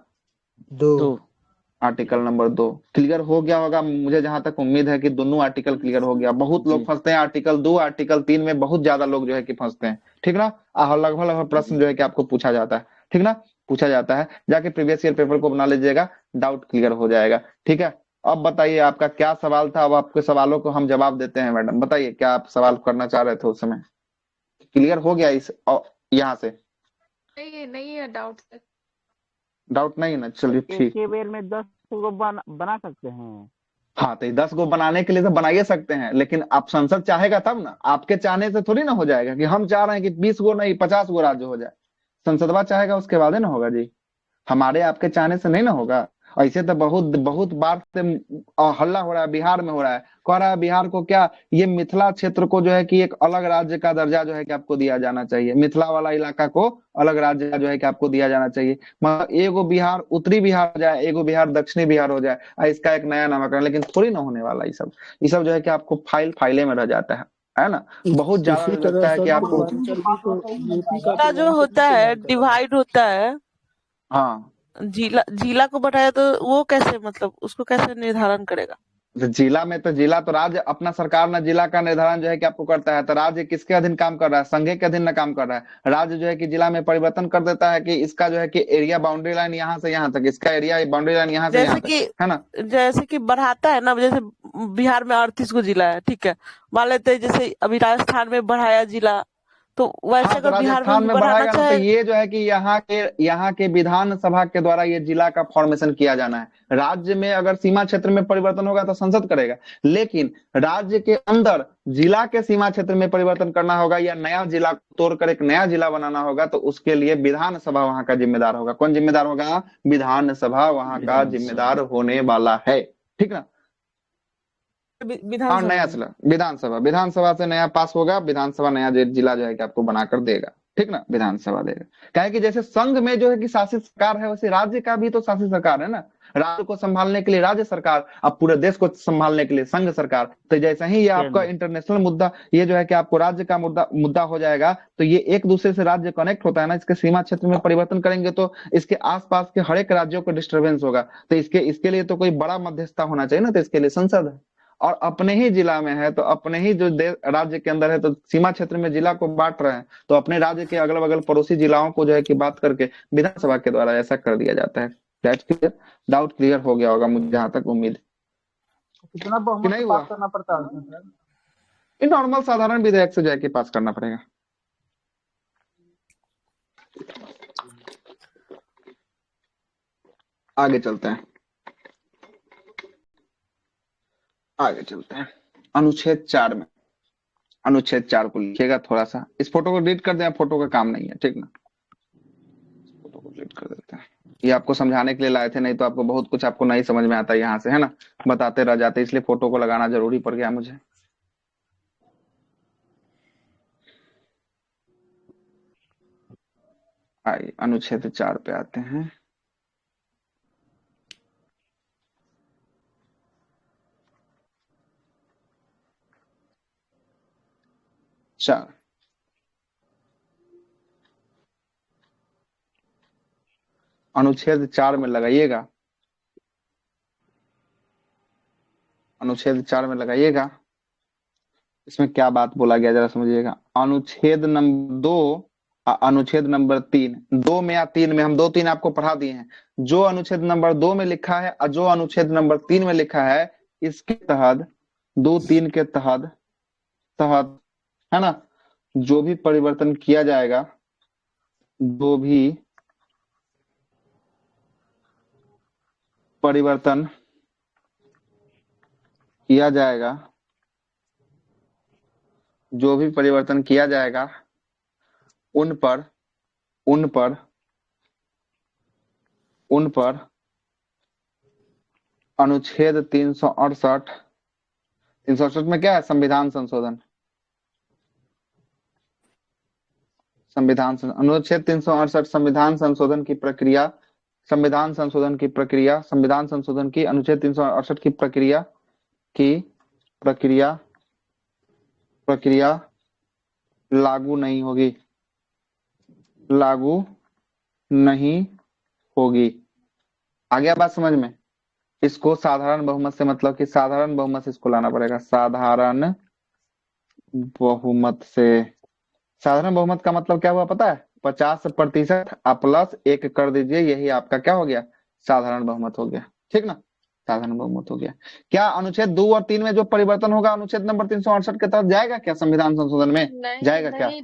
2 आर्टिकल नंबर 2 क्लियर हो गया होगा। मुझे जहां तक उम्मीद है कि दोनों आर्टिकल क्लियर हो गया। बहुत लोग फंसते हैं आर्टिकल 2, आर्टिकल 3 में बहुत ज्यादा लोग जो है कि फंसते हैं, ठीक ना। लगभग लगभग प्रश्न जो है कि आपको पूछा जाता है, ठीक ना, पूछा जाता है। जाके प्रीवियस ईयर पेपर को बना लीजिएगा, डाउट क्लियर हो जाएगा, ठीक है। अब बताइए आपका क्या सवाल था, अब आपके सवालों को हम जवाब देते हैं। मैडम बताइए क्या आप सवाल करना चाह रहे थे उस समय, क्लियर हो गया इस यहाँ से, नहीं है डाउट सर। डाउट नहीं ना, चलिए ठीक। एक बेर में 10 को बना सकते हैं। हाँ, तो 10 गो बनाने के लिए तो बनाइए सकते हैं, लेकिन आप संसद चाहेगा तब ना, आपके चाहने से थोड़ी ना हो जाएगा कि हम चाह रहे हैं कि 20 गो नहीं 50 गो राज्य हो जाए। संसदवा चाहेगा उसके बाद ही ना होगा जी, हमारे आपके चाहने से नहीं ना होगा। ऐसे तो बहुत बहुत बार से हल्ला हो रहा है, बिहार में हो रहा है, कह रहा है बिहार को क्या, ये मिथिला क्षेत्र को जो है कि एक अलग राज्य का दर्जा जो है कि आपको दिया जाना चाहिए, मिथिला वाला इलाका को अलग राज्य का जो है कि आपको दिया जाना चाहिए। मतलब एगो बिहार उत्तरी बिहार हो जाए, एगो बिहार दक्षिणी बिहार हो जाए, इसका एक नया नामकरण, लेकिन थोड़ी ना होने वाला। ये सब जो है कि आपको फाइले में रह जाता है ना, बहुत ज्यादा लगता है कि आपको जिला जो होता है डिवाइड होता है, हाँ, जिला को बढ़ाया तो वो कैसे, मतलब उसको कैसे निर्धारण करेगा। जिला में तो जिला तो राज्य अपना सरकार ना जिला का निर्धारण जो है कि आपको करता है। तो राज्य किसके अधीन काम कर रहा है, संघ के अधीन ना काम कर रहा है। राज्य जो है कि जिला में परिवर्तन कर देता है कि इसका जो है कि एरिया बाउंड्री लाइन यहाँ से यहाँ तक, इसका एरिया बाउंड्री लाइन यहाँ से यहाँ तक, है ना। जैसे कि बढ़ाता है ना, जैसे बिहार में 38 को जिला है, ठीक है, मान लेते हैं जैसे अभी राजस्थान में बढ़ाया जिला, तो वैसे हाँ, तो अगर बिहार राजस्थान में में बढ़ाना बढ़ाएगा ना, तो चाहे, ये जो है कि यहाँ के विधानसभा के द्वारा ये जिला का फॉर्मेशन किया जाना है। राज्य में अगर सीमा क्षेत्र में परिवर्तन होगा तो संसद करेगा, लेकिन राज्य के अंदर जिला के सीमा क्षेत्र में परिवर्तन करना होगा या नया जिला तोड़कर एक नया जिला बनाना होगा, तो उसके लिए विधानसभा वहां का जिम्मेदार होगा। कौन जिम्मेदार होगा, विधानसभा वहां का जिम्मेदार होने वाला है, ठीक ना। हाँ, नया जिला विधानसभा से नया पास होगा, विधानसभा नया जिला जो है कि आपको बनाकर देगा, ठीक ना, विधानसभा देगा। क्या है कि जैसे संघ में जो है कि शासित सरकार है, वैसे राज्य का भी तो शासित सरकार है ना। राज्य को संभालने के लिए राज्य सरकार, अब पूरे देश को संभालने के लिए संघ सरकार। तो जैसे ही ये आपका इंटरनेशनल मुद्दा, ये जो है कि आपको राज्य का मुद्दा हो जाएगा, तो ये एक दूसरे से राज्य कनेक्ट होता है ना। इसके सीमा क्षेत्र में परिवर्तन करेंगे तो इसके आसपास के हर एक राज्यों को डिस्टर्बेंस होगा, तो इसके लिए तो कोई बड़ा मध्यस्थता होना चाहिए ना, तो इसके लिए संसद है। और अपने ही जिला में है, तो अपने ही जो राज्य के अंदर है, तो सीमा क्षेत्र में जिला को बांट रहे हैं, तो अपने राज्य के अगल बगल पड़ोसी जिलाओं को जो है कि बात करके विधानसभा के द्वारा ऐसा कर दिया जाता है। डाउट क्लियर हो गया होगा, मुझे जहां तक उम्मीद कितना बहुमत से पास करना पड़ता है सर? ये नॉर्मल साधारण विधेयक से जो है कि पास करना पड़ेगा। आगे चलते हैं, आगे चलते हैं। अनुच्छेद 4 में, अनुच्छेद 4 को लिखिएगा थोड़ा सा, इस फोटो को डिलीट कर दें, फोटो का काम नहीं है, ठीक ना, फोटो को डिलीट कर देते हैं। ये आपको समझाने के लिए लाए थे, नहीं तो आपको बहुत कुछ आपको नहीं समझ में आता यहाँ से, है ना, बताते रह जाते, इसलिए फोटो को लगाना जरूरी पड़ गया मुझे। आइए अनुच्छेद 4 पे आते हैं। 4। अनुच्छेद 4 में लगाइएगा, अनुच्छेद 4 में लगाइएगा। इसमें क्या बात बोला गया जरा समझिएगा। अनुच्छेद नंबर 2 अनुच्छेद नंबर 3, 2 में या 3 में, हम 2 3 आपको पढ़ा दिए हैं। जो अनुच्छेद नंबर 2 में लिखा है और जो अनुच्छेद नंबर 3 में लिखा है, इसके तहत 2 3 के तहत है ना, जो भी परिवर्तन किया जाएगा, जो भी परिवर्तन किया जाएगा, जो भी परिवर्तन किया जाएगा, उन पर अनुच्छेद 368 में क्या है, संविधान संशोधन, अनुच्छेद 368 संविधान संशोधन की प्रक्रिया, अनुच्छेद 368 की प्रक्रिया लागू नहीं होगी। आ गया बात समझ में। इसको साधारण बहुमत से, मतलब कि साधारण बहुमत से इसको लाना पड़ेगा, साधारण बहुमत से। साधारण बहुमत का मतलब क्या हुआ पता है, 50% प्लस 1 कर दीजिए, यही आपका क्या हो गया, साधारण बहुमत हो गया। ठीक ना, साधारण बहुमत हो गया। क्या अनुच्छेद 2 और 3 में जो परिवर्तन होगा अनुच्छेद नंबर 368 के तहत जाएगा क्या संविधान संशोधन में? जाएगा क्या? नहीं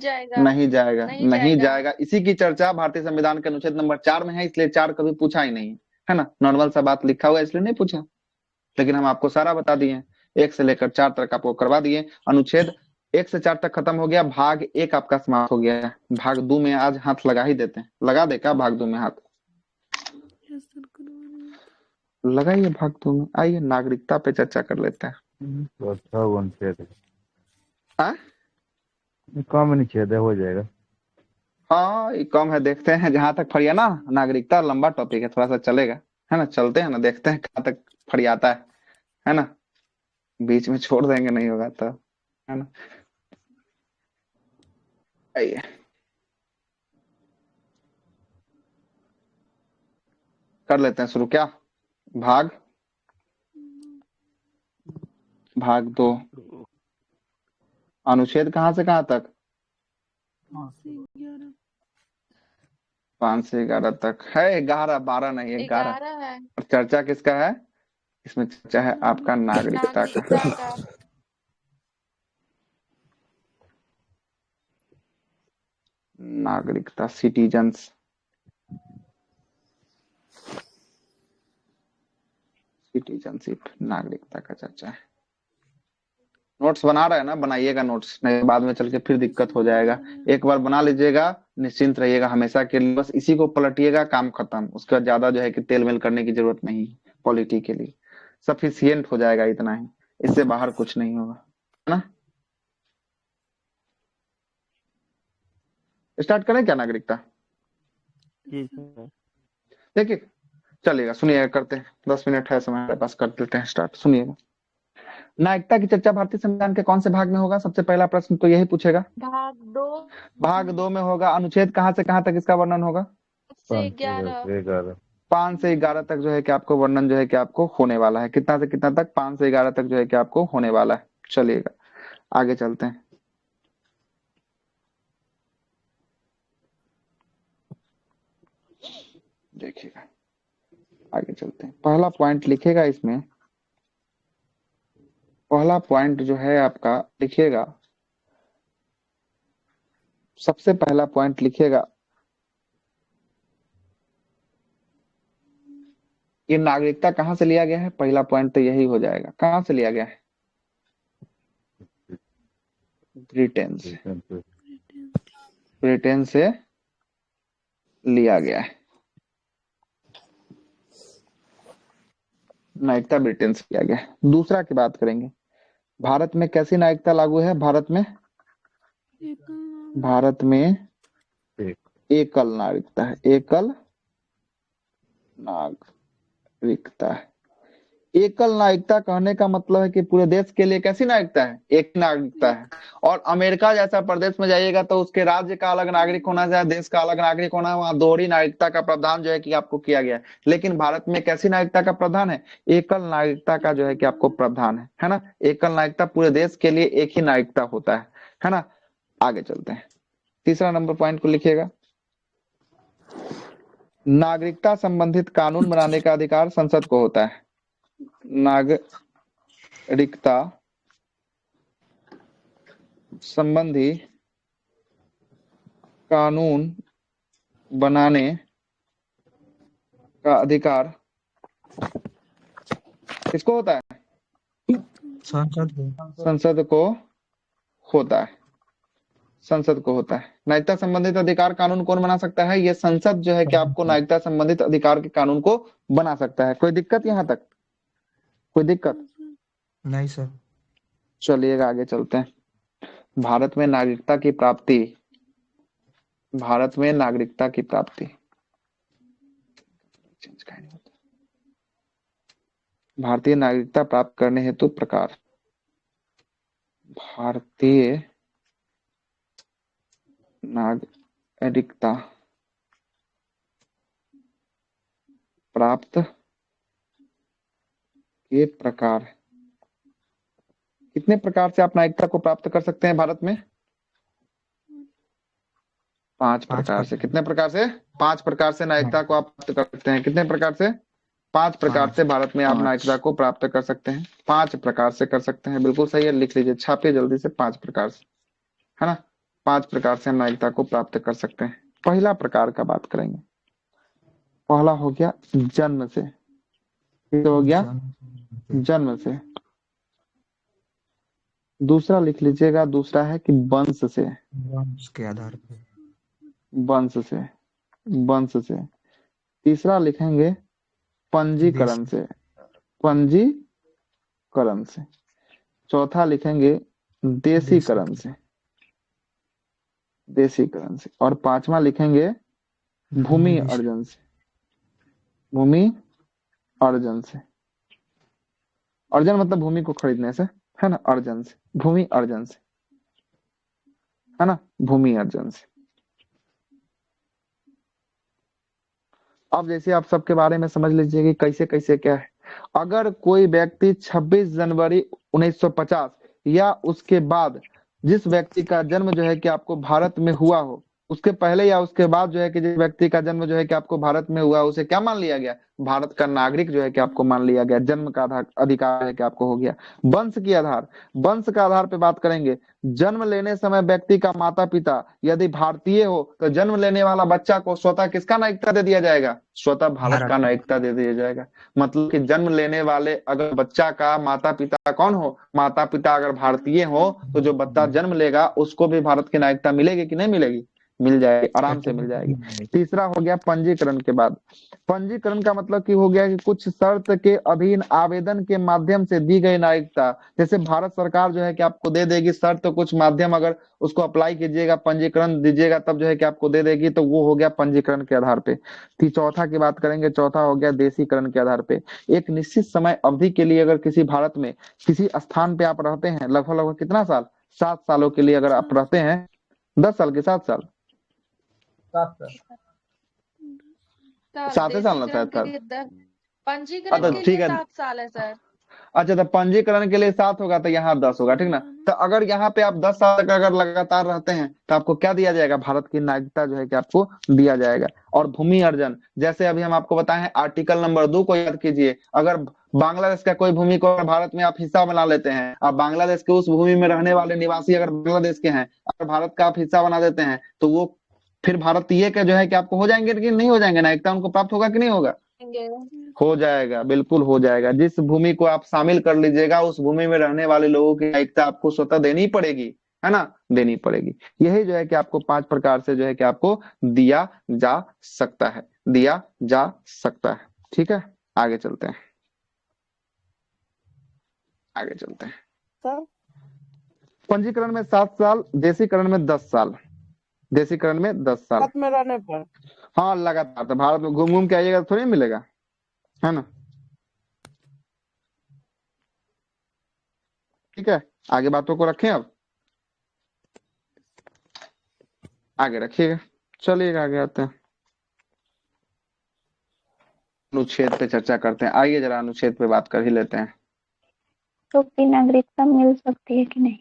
जाएगा, नहीं जाएगा। इसी की चर्चा भारतीय संविधान के अनुच्छेद नंबर 4 में है, इसलिए 4 कभी पूछा ही नहीं है ना, नॉर्मल सा बात लिखा हुआ है इसलिए नहीं पूछा, लेकिन हम आपको सारा बता दिए, 1 से लेकर 4 तक आपको करवा दिए। अनुच्छेद 1 से 4 तक खत्म हो गया, भाग 1 आपका समाप्त हो गया। भाग 2 में आज हाथ लगा ही देते हैं, लगा दे क्या भाग 2 में हाथ? लगाइए भाग 2 में, आइए नागरिकता पे चर्चा कर लेते हैं। कम अनुच्छेद हो जाएगा। हाँ ये कम है, देखते हैं जहां तक फरिया ना, नागरिकता लंबा टॉपिक है, थोड़ा सा चलेगा, है ना, चलते हैं ना, देखते हैं कहाँ तक फरियाता है ना, बीच में छोड़ देंगे नहीं होगा तो, है ना। आइए कर लेते हैं शुरू। क्या भाग 2, अनुच्छेद कहाँ से कहाँ तक? 5 से 11 तक है। 11 12 नहीं है, 11 है। और चर्चा किसका है इसमें? चर्चा है आपका नागरिकता का। नागरिकता, सिटीजनशिप, नागरिकता का चर्चा है। नोट्स बना रहे हैं ना, बनाइएगा नोट्स, नहीं बाद में चल के फिर दिक्कत हो जाएगा। एक बार बना लीजिएगा, निश्चिंत रहिएगा हमेशा के लिए, बस इसी को पलटिएगा, काम खत्म। उसके बाद ज्यादा जो है कि तेल मेल करने की जरूरत नहीं, पॉलिटी के लिए सफिशियंट हो जाएगा, इतना ही, इससे बाहर कुछ नहीं होगा, है ना। स्टार्ट करें क्या नागरिकता? जी सर। देखिए चलिएगा, सुनिएगा, करते हैं, 10 मिनट है समय हमारे पास, कर देते हैं स्टार्ट। सुनिएगा, नागरिकता की चर्चा भारतीय संविधान के कौन से भाग में होगा? सबसे पहला प्रश्न तो यही पूछेगा। भाग 2 में होगा। अनुच्छेद कहाँ से कहाँ तक इसका वर्णन होगा? 5 से 11 तक जो है कि आपको वर्णन जो है कि आपको होने वाला है। कितना से कितना तक? 5 से 11 तक जो है कि आपको होने वाला है। चलिएगा आगे चलते हैं। देखिएगा आगे चलते हैं। पहला पॉइंट लिखेगा इसमें, पहला पॉइंट जो है आपका लिखिएगा, सबसे पहला पॉइंट लिखिएगा, ये नागरिकता कहां से लिया गया है? पहला पॉइंट तो यही हो जाएगा, कहां से लिया गया है? ब्रिटेन से, ब्रिटेन से लिया गया है। नागरिकता ब्रिटेन से लिया गया है। दूसरा की बात करेंगे, भारत में कैसी नागरिकता लागू है? भारत में एकल नागरिकता है, एकल नागरिकता है। एकल नागरिकता कहने का मतलब है कि पूरे देश के लिए कैसी नागरिकता है? एक नागरिकता है। और अमेरिका जैसा प्रदेश में जाइएगा तो उसके राज्य का अलग नागरिक होना चाहिए, देश का अलग नागरिक होना है, वहां दोहरी नागरिकता का प्रावधान जो है कि आपको किया गया है। लेकिन भारत में कैसी नागरिकता का प्रावधान है? एकल नागरिकता का जो है कि आपको प्रावधान है ना। एकल नागरिकता, पूरे देश के लिए एक ही नागरिकता होता है ना। आगे चलते हैं, तीसरा नंबर पॉइंट को लिखिएगा। नागरिकता संबंधित कानून बनाने का अधिकार संसद को होता है। नागरिकता संबंधी कानून बनाने का अधिकार किसको होता है? संसद को होता है। संसद को होता है। नागरिकता संबंधित अधिकार कानून कौन बना सकता है? ये संसद जो है कि आपको नागरिकता संबंधित अधिकार के कानून को बना सकता है। कोई दिक्कत यहाँ तक? कोई दिक्कत नहीं सर। चलिएगा आगे चलते हैं। भारत में नागरिकता की प्राप्ति, भारत में नागरिकता की प्राप्ति, भारतीय नागरिकता प्राप्त करने हेतु प्रकार, भारतीय नागरिकता प्राप्त के प्रकार। कितने प्रकार से आप नागरिकता को प्राप्त कर सकते हैं भारत में? 5 प्रकार से। कितने प्रकार से? 5 प्रकार से नागरिकता को आप प्राप्त कर सकते हैं। कितने प्रकार से? 5 प्रकार से भारत में आप नागरिकता को प्राप्त कर सकते हैं। 5 प्रकार से कर सकते हैं, बिल्कुल सही है, लिख लीजिए, छापिए जल्दी से। 5 प्रकार से, है ना। 5 प्रकार से हम नागरिकता को प्राप्त कर सकते हैं। पहला प्रकार का बात करेंगे। पहला हो गया जन्म से। हो गया जन्म से। दूसरा लिख लीजिएगा, दूसरा है कि वंश से। वंश के आधार पे। वंश से, वंश से। तीसरा लिखेंगे पंजीकरण से, पंजीकरण से। चौथा लिखेंगे देशीकरण से, देशीकरण से। और 5वां लिखेंगे भूमि अर्जन से, भूमि अर्जन से। अर्जन मतलब भूमि को खरीदने से, है ना। अर्जन से, भूमि अर्जन से, है ना, भूमि अर्जन से। अब जैसे आप सबके बारे में समझ लीजिए कि कैसे कैसे क्या है। अगर कोई व्यक्ति 26 जनवरी 1950 या उसके बाद जिस व्यक्ति का जन्म जो है कि आपको भारत में हुआ हो, उसके पहले या उसके बाद जो है कि जिस व्यक्ति का जन्म जो है कि आपको भारत में हुआ, उसे क्या मान लिया गया? भारत का नागरिक जो है कि आपको मान लिया गया। जन्म का अधिकार है कि आपको हो गया। वंश के आधार, वंश का आधार पे बात करेंगे। जन्म लेने समय व्यक्ति का माता पिता यदि भारतीय हो तो जन्म लेने वाला बच्चा को स्वतः किसका नागरिकता दे दिया जाएगा? स्वतः भारत का नागरिकता दे दिया जाएगा। मतलब कि जन्म लेने वाले अगर बच्चा का माता पिता कौन हो, माता पिता अगर भारतीय हो तो जो बच्चा जन्म लेगा उसको भी भारत की नागरिकता मिलेगी कि नहीं मिलेगी? मिल जाएगी, आराम से मिल जाएगी। तीसरा हो गया पंजीकरण के बाद। पंजीकरण का मतलब कि हो गया कि कुछ शर्त के अधीन आवेदन के माध्यम से दी गई नागरिकता। जैसे भारत सरकार जो है कि आपको दे देगी शर्त, तो कुछ माध्यम अगर उसको अप्लाई कीजिएगा, पंजीकरण दीजिएगा, तब जो है कि आपको दे देगी, तो वो हो गया पंजीकरण के आधार पे। चौथा की बात करेंगे, चौथा हो गया देशीकरण के आधार पे। एक निश्चित समय अवधि के लिए अगर किसी भारत में किसी स्थान पे आप रहते हैं, लगभग लगभग कितना साल? 7 सालों के लिए अगर आप रहते हैं, 10 साल के 7 साल, 7 साल ना शायद सर। पंजीकरण के ठीक लिए है। 7 साल है सर। अच्छा, तो पंजीकरण के लिए 7 होगा तो यहाँ 10 होगा, ठीक ना। तो अगर यहाँ पे आप 10 साल तक अगर लगातार रहते हैं तो आपको क्या दिया जाएगा? भारत की नागरिकता जो है कि आपको दिया जाएगा। और भूमि अर्जन, जैसे अभी हम आपको बताए हैं, आर्टिकल नंबर 2 को याद कीजिए। अगर बांग्लादेश का कोई भूमि को भारत में आप हिस्सा बना लेते हैं, और बांग्लादेश के उस भूमि में रहने वाले निवासी अगर बांग्लादेश के हैं, अगर भारत का आप हिस्सा बना देते हैं, तो वो फिर भारतीय के जो है कि आपको हो जाएंगे कि नहीं हो जाएंगे? नागरिकता उनको प्राप्त होगा कि नहीं होगा? हो जाएगा, बिल्कुल हो जाएगा। जिस भूमि को आप शामिल कर लीजिएगा, उस भूमि में रहने वाले लोगों की नागरिकता आपको स्वतः देनी पड़ेगी, है ना, देनी पड़ेगी। यही जो है कि आपको 5 प्रकार से जो है कि आपको दिया जा सकता है, दिया जा सकता है। ठीक है, आगे चलते हैं, आगे चलते हैं। सर पंजीकरण में 7 साल, देशीकरण में 10 साल, देशीकरण में 10 साल। भारत में रहने पर हाँ, लगातार। तो भारत में घूम घूम के आइएगा तो थोड़ी मिलेगा, है ना। ठीक है, आगे बातों को रखें, अब आगे रखिएगा। चलिएगा आगे आते हैं, अनुच्छेद पे चर्चा करते हैं। आइए जरा अनुच्छेद पे बात कर ही लेते हैं। तो की नागरिकता मिल सकती है कि नहीं?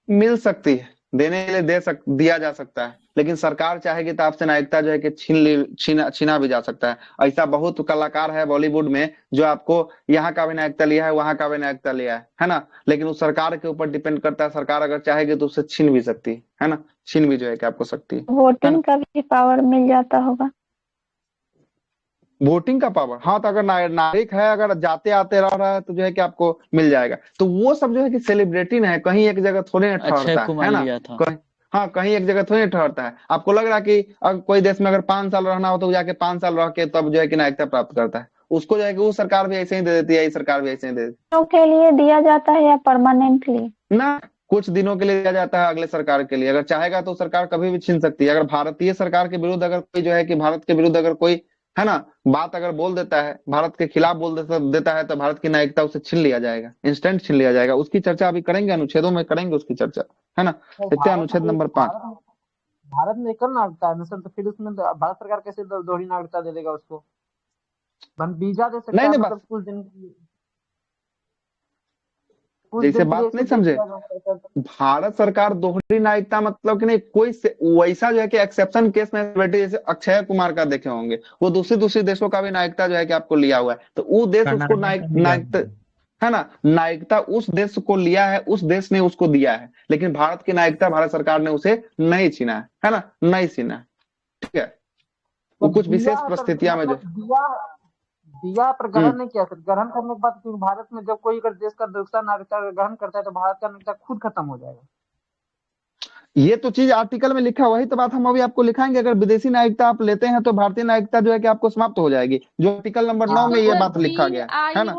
मिल सकती है, देने के लिए दिया जा सकता है, लेकिन सरकार चाहेगी तो आपसे नागरिकता जो है कि छीना भी जा सकता है। ऐसा बहुत कलाकार है बॉलीवुड में जो आपको यहाँ का भी नागरिकता लिया है, वहां का भी नागरिकता लिया है ना, लेकिन उस सरकार के ऊपर डिपेंड करता है। सरकार अगर चाहेगी तो उससे छीन भी सकती है ना, छीन भी जो है कि आपको सकती है ना। वोटिंग का भी पावर मिल जाता होगा? वोटिंग का पावर, हाँ, तो अगर नागरिक है, अगर जाते आते रह रहा है तो जो है कि आपको मिल जाएगा। तो वो सब जो है कि सेलिब्रिटी है, कहीं एक जगह थोड़े ना अक्षय ठहरता कुमार है ना, लिया था। हाँ, कहीं एक जगह थोड़ी ना ठहरता है। आपको लग रहा है कि अगर कोई देश में अगर 5 साल रहना हो तो जाके 5 साल रह के तब जो है कि नागरिकता प्राप्त करता है। उसको जो है कि वो सरकार भी ऐसे ही दे देती है, ये सरकार भी ऐसे ही दे देती तो के लिए दिया जाता है या परमानेंटली? है ना। कुछ दिनों के लिए दिया जाता है, अगले सरकार के लिए। अगर चाहेगा तो सरकार कभी भी छीन सकती है। अगर भारतीय सरकार के विरुद्ध अगर कोई जो है कि भारत के विरुद्ध अगर कोई है ना बात अगर बोल देता है, भारत के खिलाफ बोल देता है, तो भारत की नागरिकता उससे छीन लिया जाएगा, इंस्टेंट छीन लिया जाएगा। उसकी चर्चा अभी करेंगे, अनुच्छेदों में करेंगे उसकी चर्चा, है ना। तो देखते हैं अनुच्छेद नंबर 5। भारत में एकल नागरिकता है ना सर, तो फिर उसमें भारत सरकार कैसे दोहरी नागरिकता दे देगा उसको? वीजा दे सकता नहीं है, नहीं, मतलब कुछ दिन जैसे बात नहीं समझे, भारत सरकार दोहरी नागरिकता मतलब कि नहीं, कोई वैसा जो है कि एक्सेप्शन केस में बैठे, जैसे अक्षय कुमार का देखे होंगे, वो दूसरे देशों का भी नागरिकता जो है कि आपको लिया हुआ है, तो वो देश उसको नागरिकता है ना, नागरिकता उस देश को लिया है, उस देश ने उसको दिया है, लेकिन भारत की नागरिकता भारत सरकार ने उसे नहीं छीना है ना, नहीं छीना है, ठीक है। वो कुछ विशेष परिस्थितियां में जो दिया पर ग्रहण नहीं किया सर। ग्रहण करने के बाद क्योंकि भारत में जब कोई अगर देश का दूसरा नागरिकता ग्रहण करता है तो भारत का नागरिकता खुद खत्म हो जाएगा। ये तो चीज आर्टिकल में लिखा, वही तो बात हम अभी आपको लिखाएंगे। अगर विदेशी नागरिकता आप लेते हैं तो भारतीय नागरिकता जो है कि आपको समाप्त हो जाएगी, जो आर्टिकल नंबर 9 में ये बात लिखा गया है ना।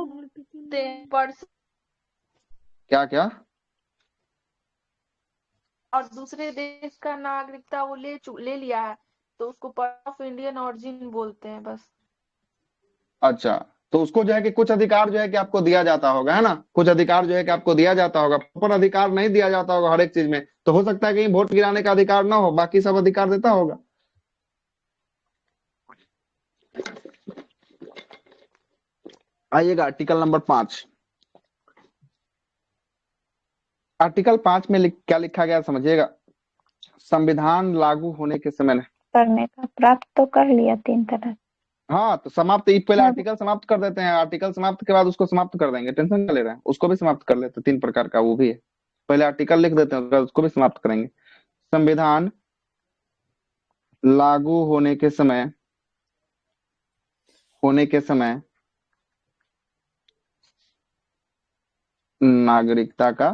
क्या क्या और दूसरे देश का नागरिकता वो ले लिया है तो उसको पार्ट ऑफ इंडियन ऑरिजिन बोलते हैं बस। अच्छा, तो उसको जो है कि कुछ अधिकार जो है कि आपको दिया जाता होगा, है ना, कुछ अधिकार जो है कि आपको दिया जाता होगा, प्रॉपर अधिकार नहीं दिया जाता होगा हर एक चीज में। तो हो सकता है कहीं वोट गिराने का अधिकार ना हो, बाकी सब अधिकार देता होगा। आइएगा आर्टिकल नंबर 5। आर्टिकल 5 में क्या लिखा गया समझिएगा। संविधान लागू होने के समय करने का प्राप्त तो कर लिया 3 तरह। हाँ, तो समाप्त, पहले आर्टिकल समाप्त कर देते हैं, आर्टिकल समाप्त के बाद उसको समाप्त कर देंगे, टेंशन क्या ले रहे हैं, उसको भी समाप्त कर लेते हैं। 3 प्रकार का वो भी है, पहले आर्टिकल लिख देते हैं, उसको भी समाप्त करेंगे। संविधान लागू होने के समय नागरिकता का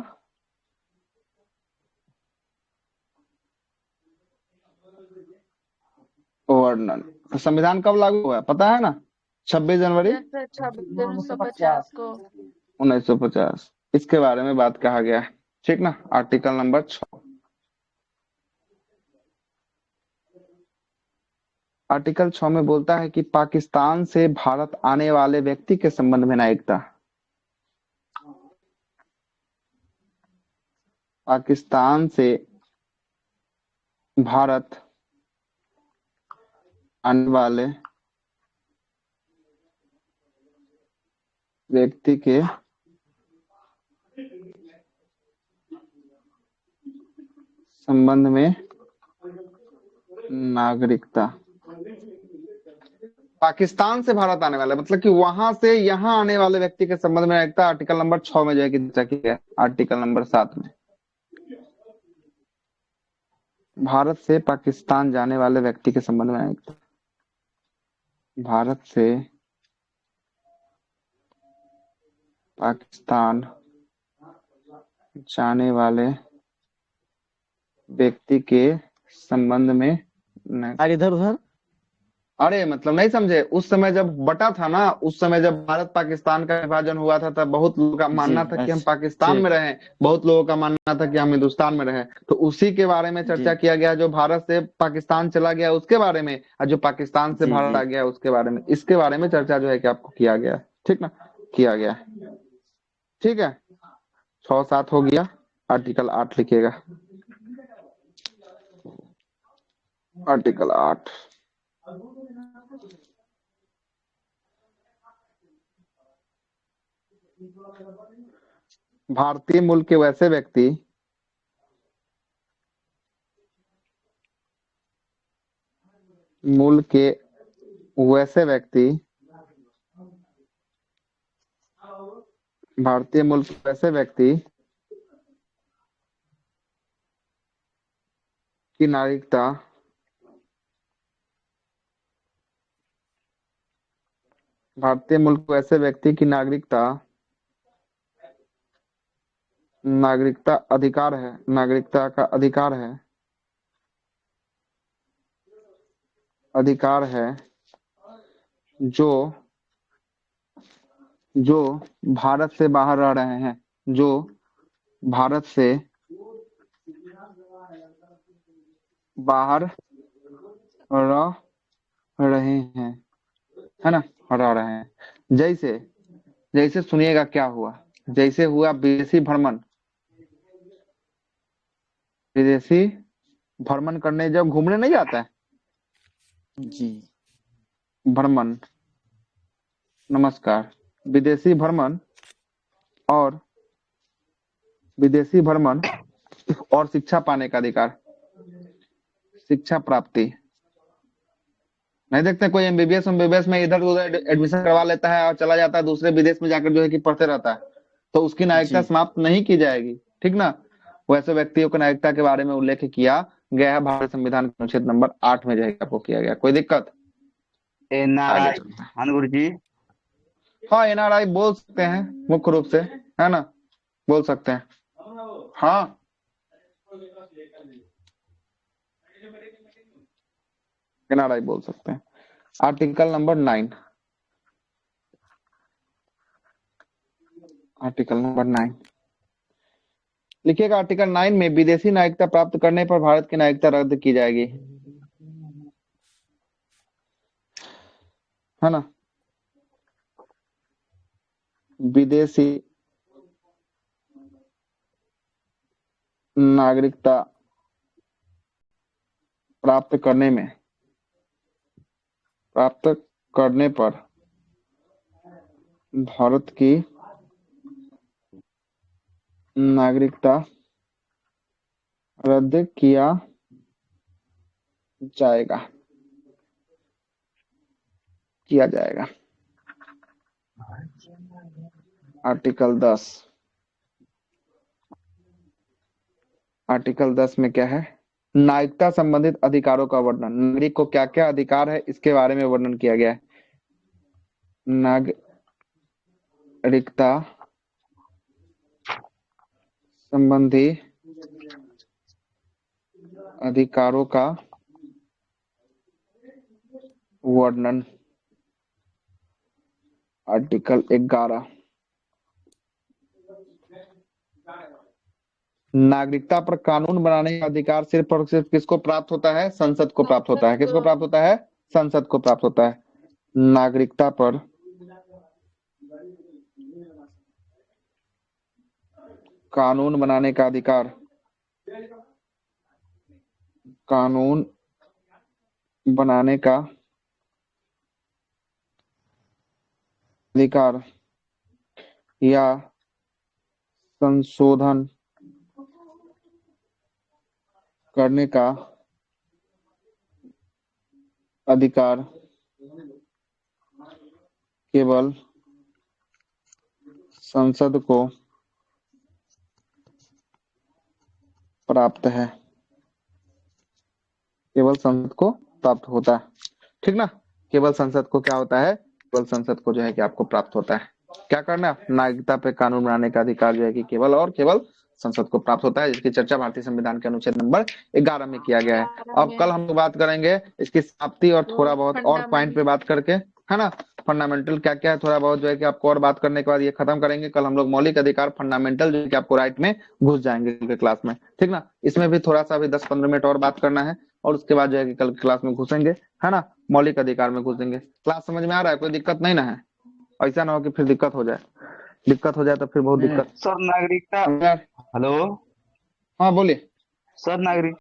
वर्णन। संविधान कब लागू हुआ पता है ना? 26 जनवरी 1950 को। 1950, इसके बारे में बात कहा गया है, ठीक ना। Article number 6। आर्टिकल 6 में बोलता है कि पाकिस्तान से भारत आने वाले व्यक्ति के संबंध में नागरिकता, पाकिस्तान से भारत आने वाले व्यक्ति के संबंध में नागरिकता, पाकिस्तान से भारत आने वाले मतलब कि वहां से यहाँ आने वाले व्यक्ति के संबंध में नागरिकता आर्टिकल नंबर 6 में जो है कि चर्चा की है। आर्टिकल नंबर 7 में भारत से पाकिस्तान जाने वाले व्यक्ति के संबंध में नागरिकता, भारत से पाकिस्तान जाने वाले व्यक्ति के संबंध में इधर उधर। अरे मतलब नहीं समझे, उस समय जब बटा था ना, उस समय जब भारत पाकिस्तान का विभाजन हुआ था, तब बहुत लोगों का मानना था कि हम पाकिस्तान में रहें, बहुत लोगों का मानना था कि हम हिंदुस्तान में रहें। तो उसी के बारे में चर्चा किया गया, जो भारत से पाकिस्तान चला गया उसके बारे में, और जो पाकिस्तान से भारत आ गया उसके बारे में, इसके बारे में चर्चा जो है कि आपको किया गया, ठीक ना, किया गया, ठीक है। 6-7 हो गया। आर्टिकल 8 लिखिएगा। आर्टिकल 8 भारतीय मूल के वैसे व्यक्ति भारतीय मूल के वैसे व्यक्ति की नागरिकता भारतीय मूल के वैसे व्यक्ति की नागरिकता अधिकार है, नागरिकता का अधिकार है जो भारत से बाहर रह रहे हैं, जो भारत से बाहर रह रहे हैं, है ना, रह रहे हैं। जैसे सुनिएगा क्या हुआ। जैसे हुआ विदेशी भ्रमण करने जब घूमने नहीं जाता है, जी भ्रमण, नमस्कार, विदेशी भ्रमण और शिक्षा पाने का अधिकार, शिक्षा प्राप्ति। नहीं देखते कोई एमबीबीएस में इधर उधर एडमिशन करवा लेता है और चला जाता है दूसरे विदेश में जाकर जो है कि पढ़ते रहता है, तो उसकी नागरिकता जी समाप्त नहीं की जाएगी, ठीक ना। वैसे व्यक्तियों की नागरिकता के बारे में उल्लेख किया गया है भारतीय संविधान के अनुच्छेद नंबर 8 में जो है आपको किया गया। कोई दिक्कत? एनआरआई अनुगुरु जी। हाँ, एनआरआई बोल सकते हैं मुख्य रूप से, है ना, बोल सकते हैं। हाँ, एनआरआई बोल सकते हैं। आर्टिकल नंबर 9, आर्टिकल नंबर 9 लिखिएगा। आर्टिकल 9 में विदेशी नागरिकता प्राप्त करने पर भारत की नागरिकता रद्द की जाएगी, है ना। विदेशी नागरिकता प्राप्त करने पर भारत की नागरिकता रद्द किया जाएगा। आर्टिकल 10 में क्या है? नागरिकता संबंधित अधिकारों का वर्णन। नागरिक को क्या क्या अधिकार है इसके बारे में वर्णन किया गया है। नागरिकता संबंधी अधिकारों का वर्णन। आर्टिकल 11 नागरिकता पर कानून बनाने का अधिकार सिर्फ और सिर्फ किसको प्राप्त होता है? संसद को प्राप्त होता है। किसको प्राप्त होता है? संसद को प्राप्त होता है। नागरिकता पर कानून बनाने का अधिकार, कानून बनाने का अधिकार या संशोधन करने का अधिकार केवल संसद को प्राप्त है, केवल संसद को प्राप्त होता है, ठीक ना। केवल संसद को क्या होता है? केवल संसद को जो है कि आपको प्राप्त होता है। क्या करना? नागरिकता पे कानून बनाने का अधिकार जो है कि केवल और केवल संसद को प्राप्त होता है, जिसकी चर्चा भारतीय संविधान के अनुच्छेद नंबर 11 में किया गया है। अब कल हम लोग बात करेंगे इसकी समाप्ति और थोड़ा बहुत और पॉइंट पे बात करके, है ना, फंडामेंटल क्या क्या है थोड़ा बहुत जो है कि आपको और बात करने के बाद ये खत्म करेंगे। कल हम लोग मौलिक अधिकार फंडामेंटल जो है कि आपको राइट में घुस जाएंगे कल के क्लास में, ठीक ना। इसमें भी थोड़ा सा अभी 10-15 मिनट और बात करना है और उसके बाद जो है कि कल क्लास में घुसेंगे, है ना, मौलिक अधिकार में घुसेंगे। क्लास समझ में आ रहा है? कोई दिक्कत नहीं ना है? ऐसा ना हो कि फिर दिक्कत हो जाए। दिक्कत हो जाए तो फिर बहुत दिक्कत। सर नागरिकता, यार, हेलो हाँ बोलिए। सर नागरिक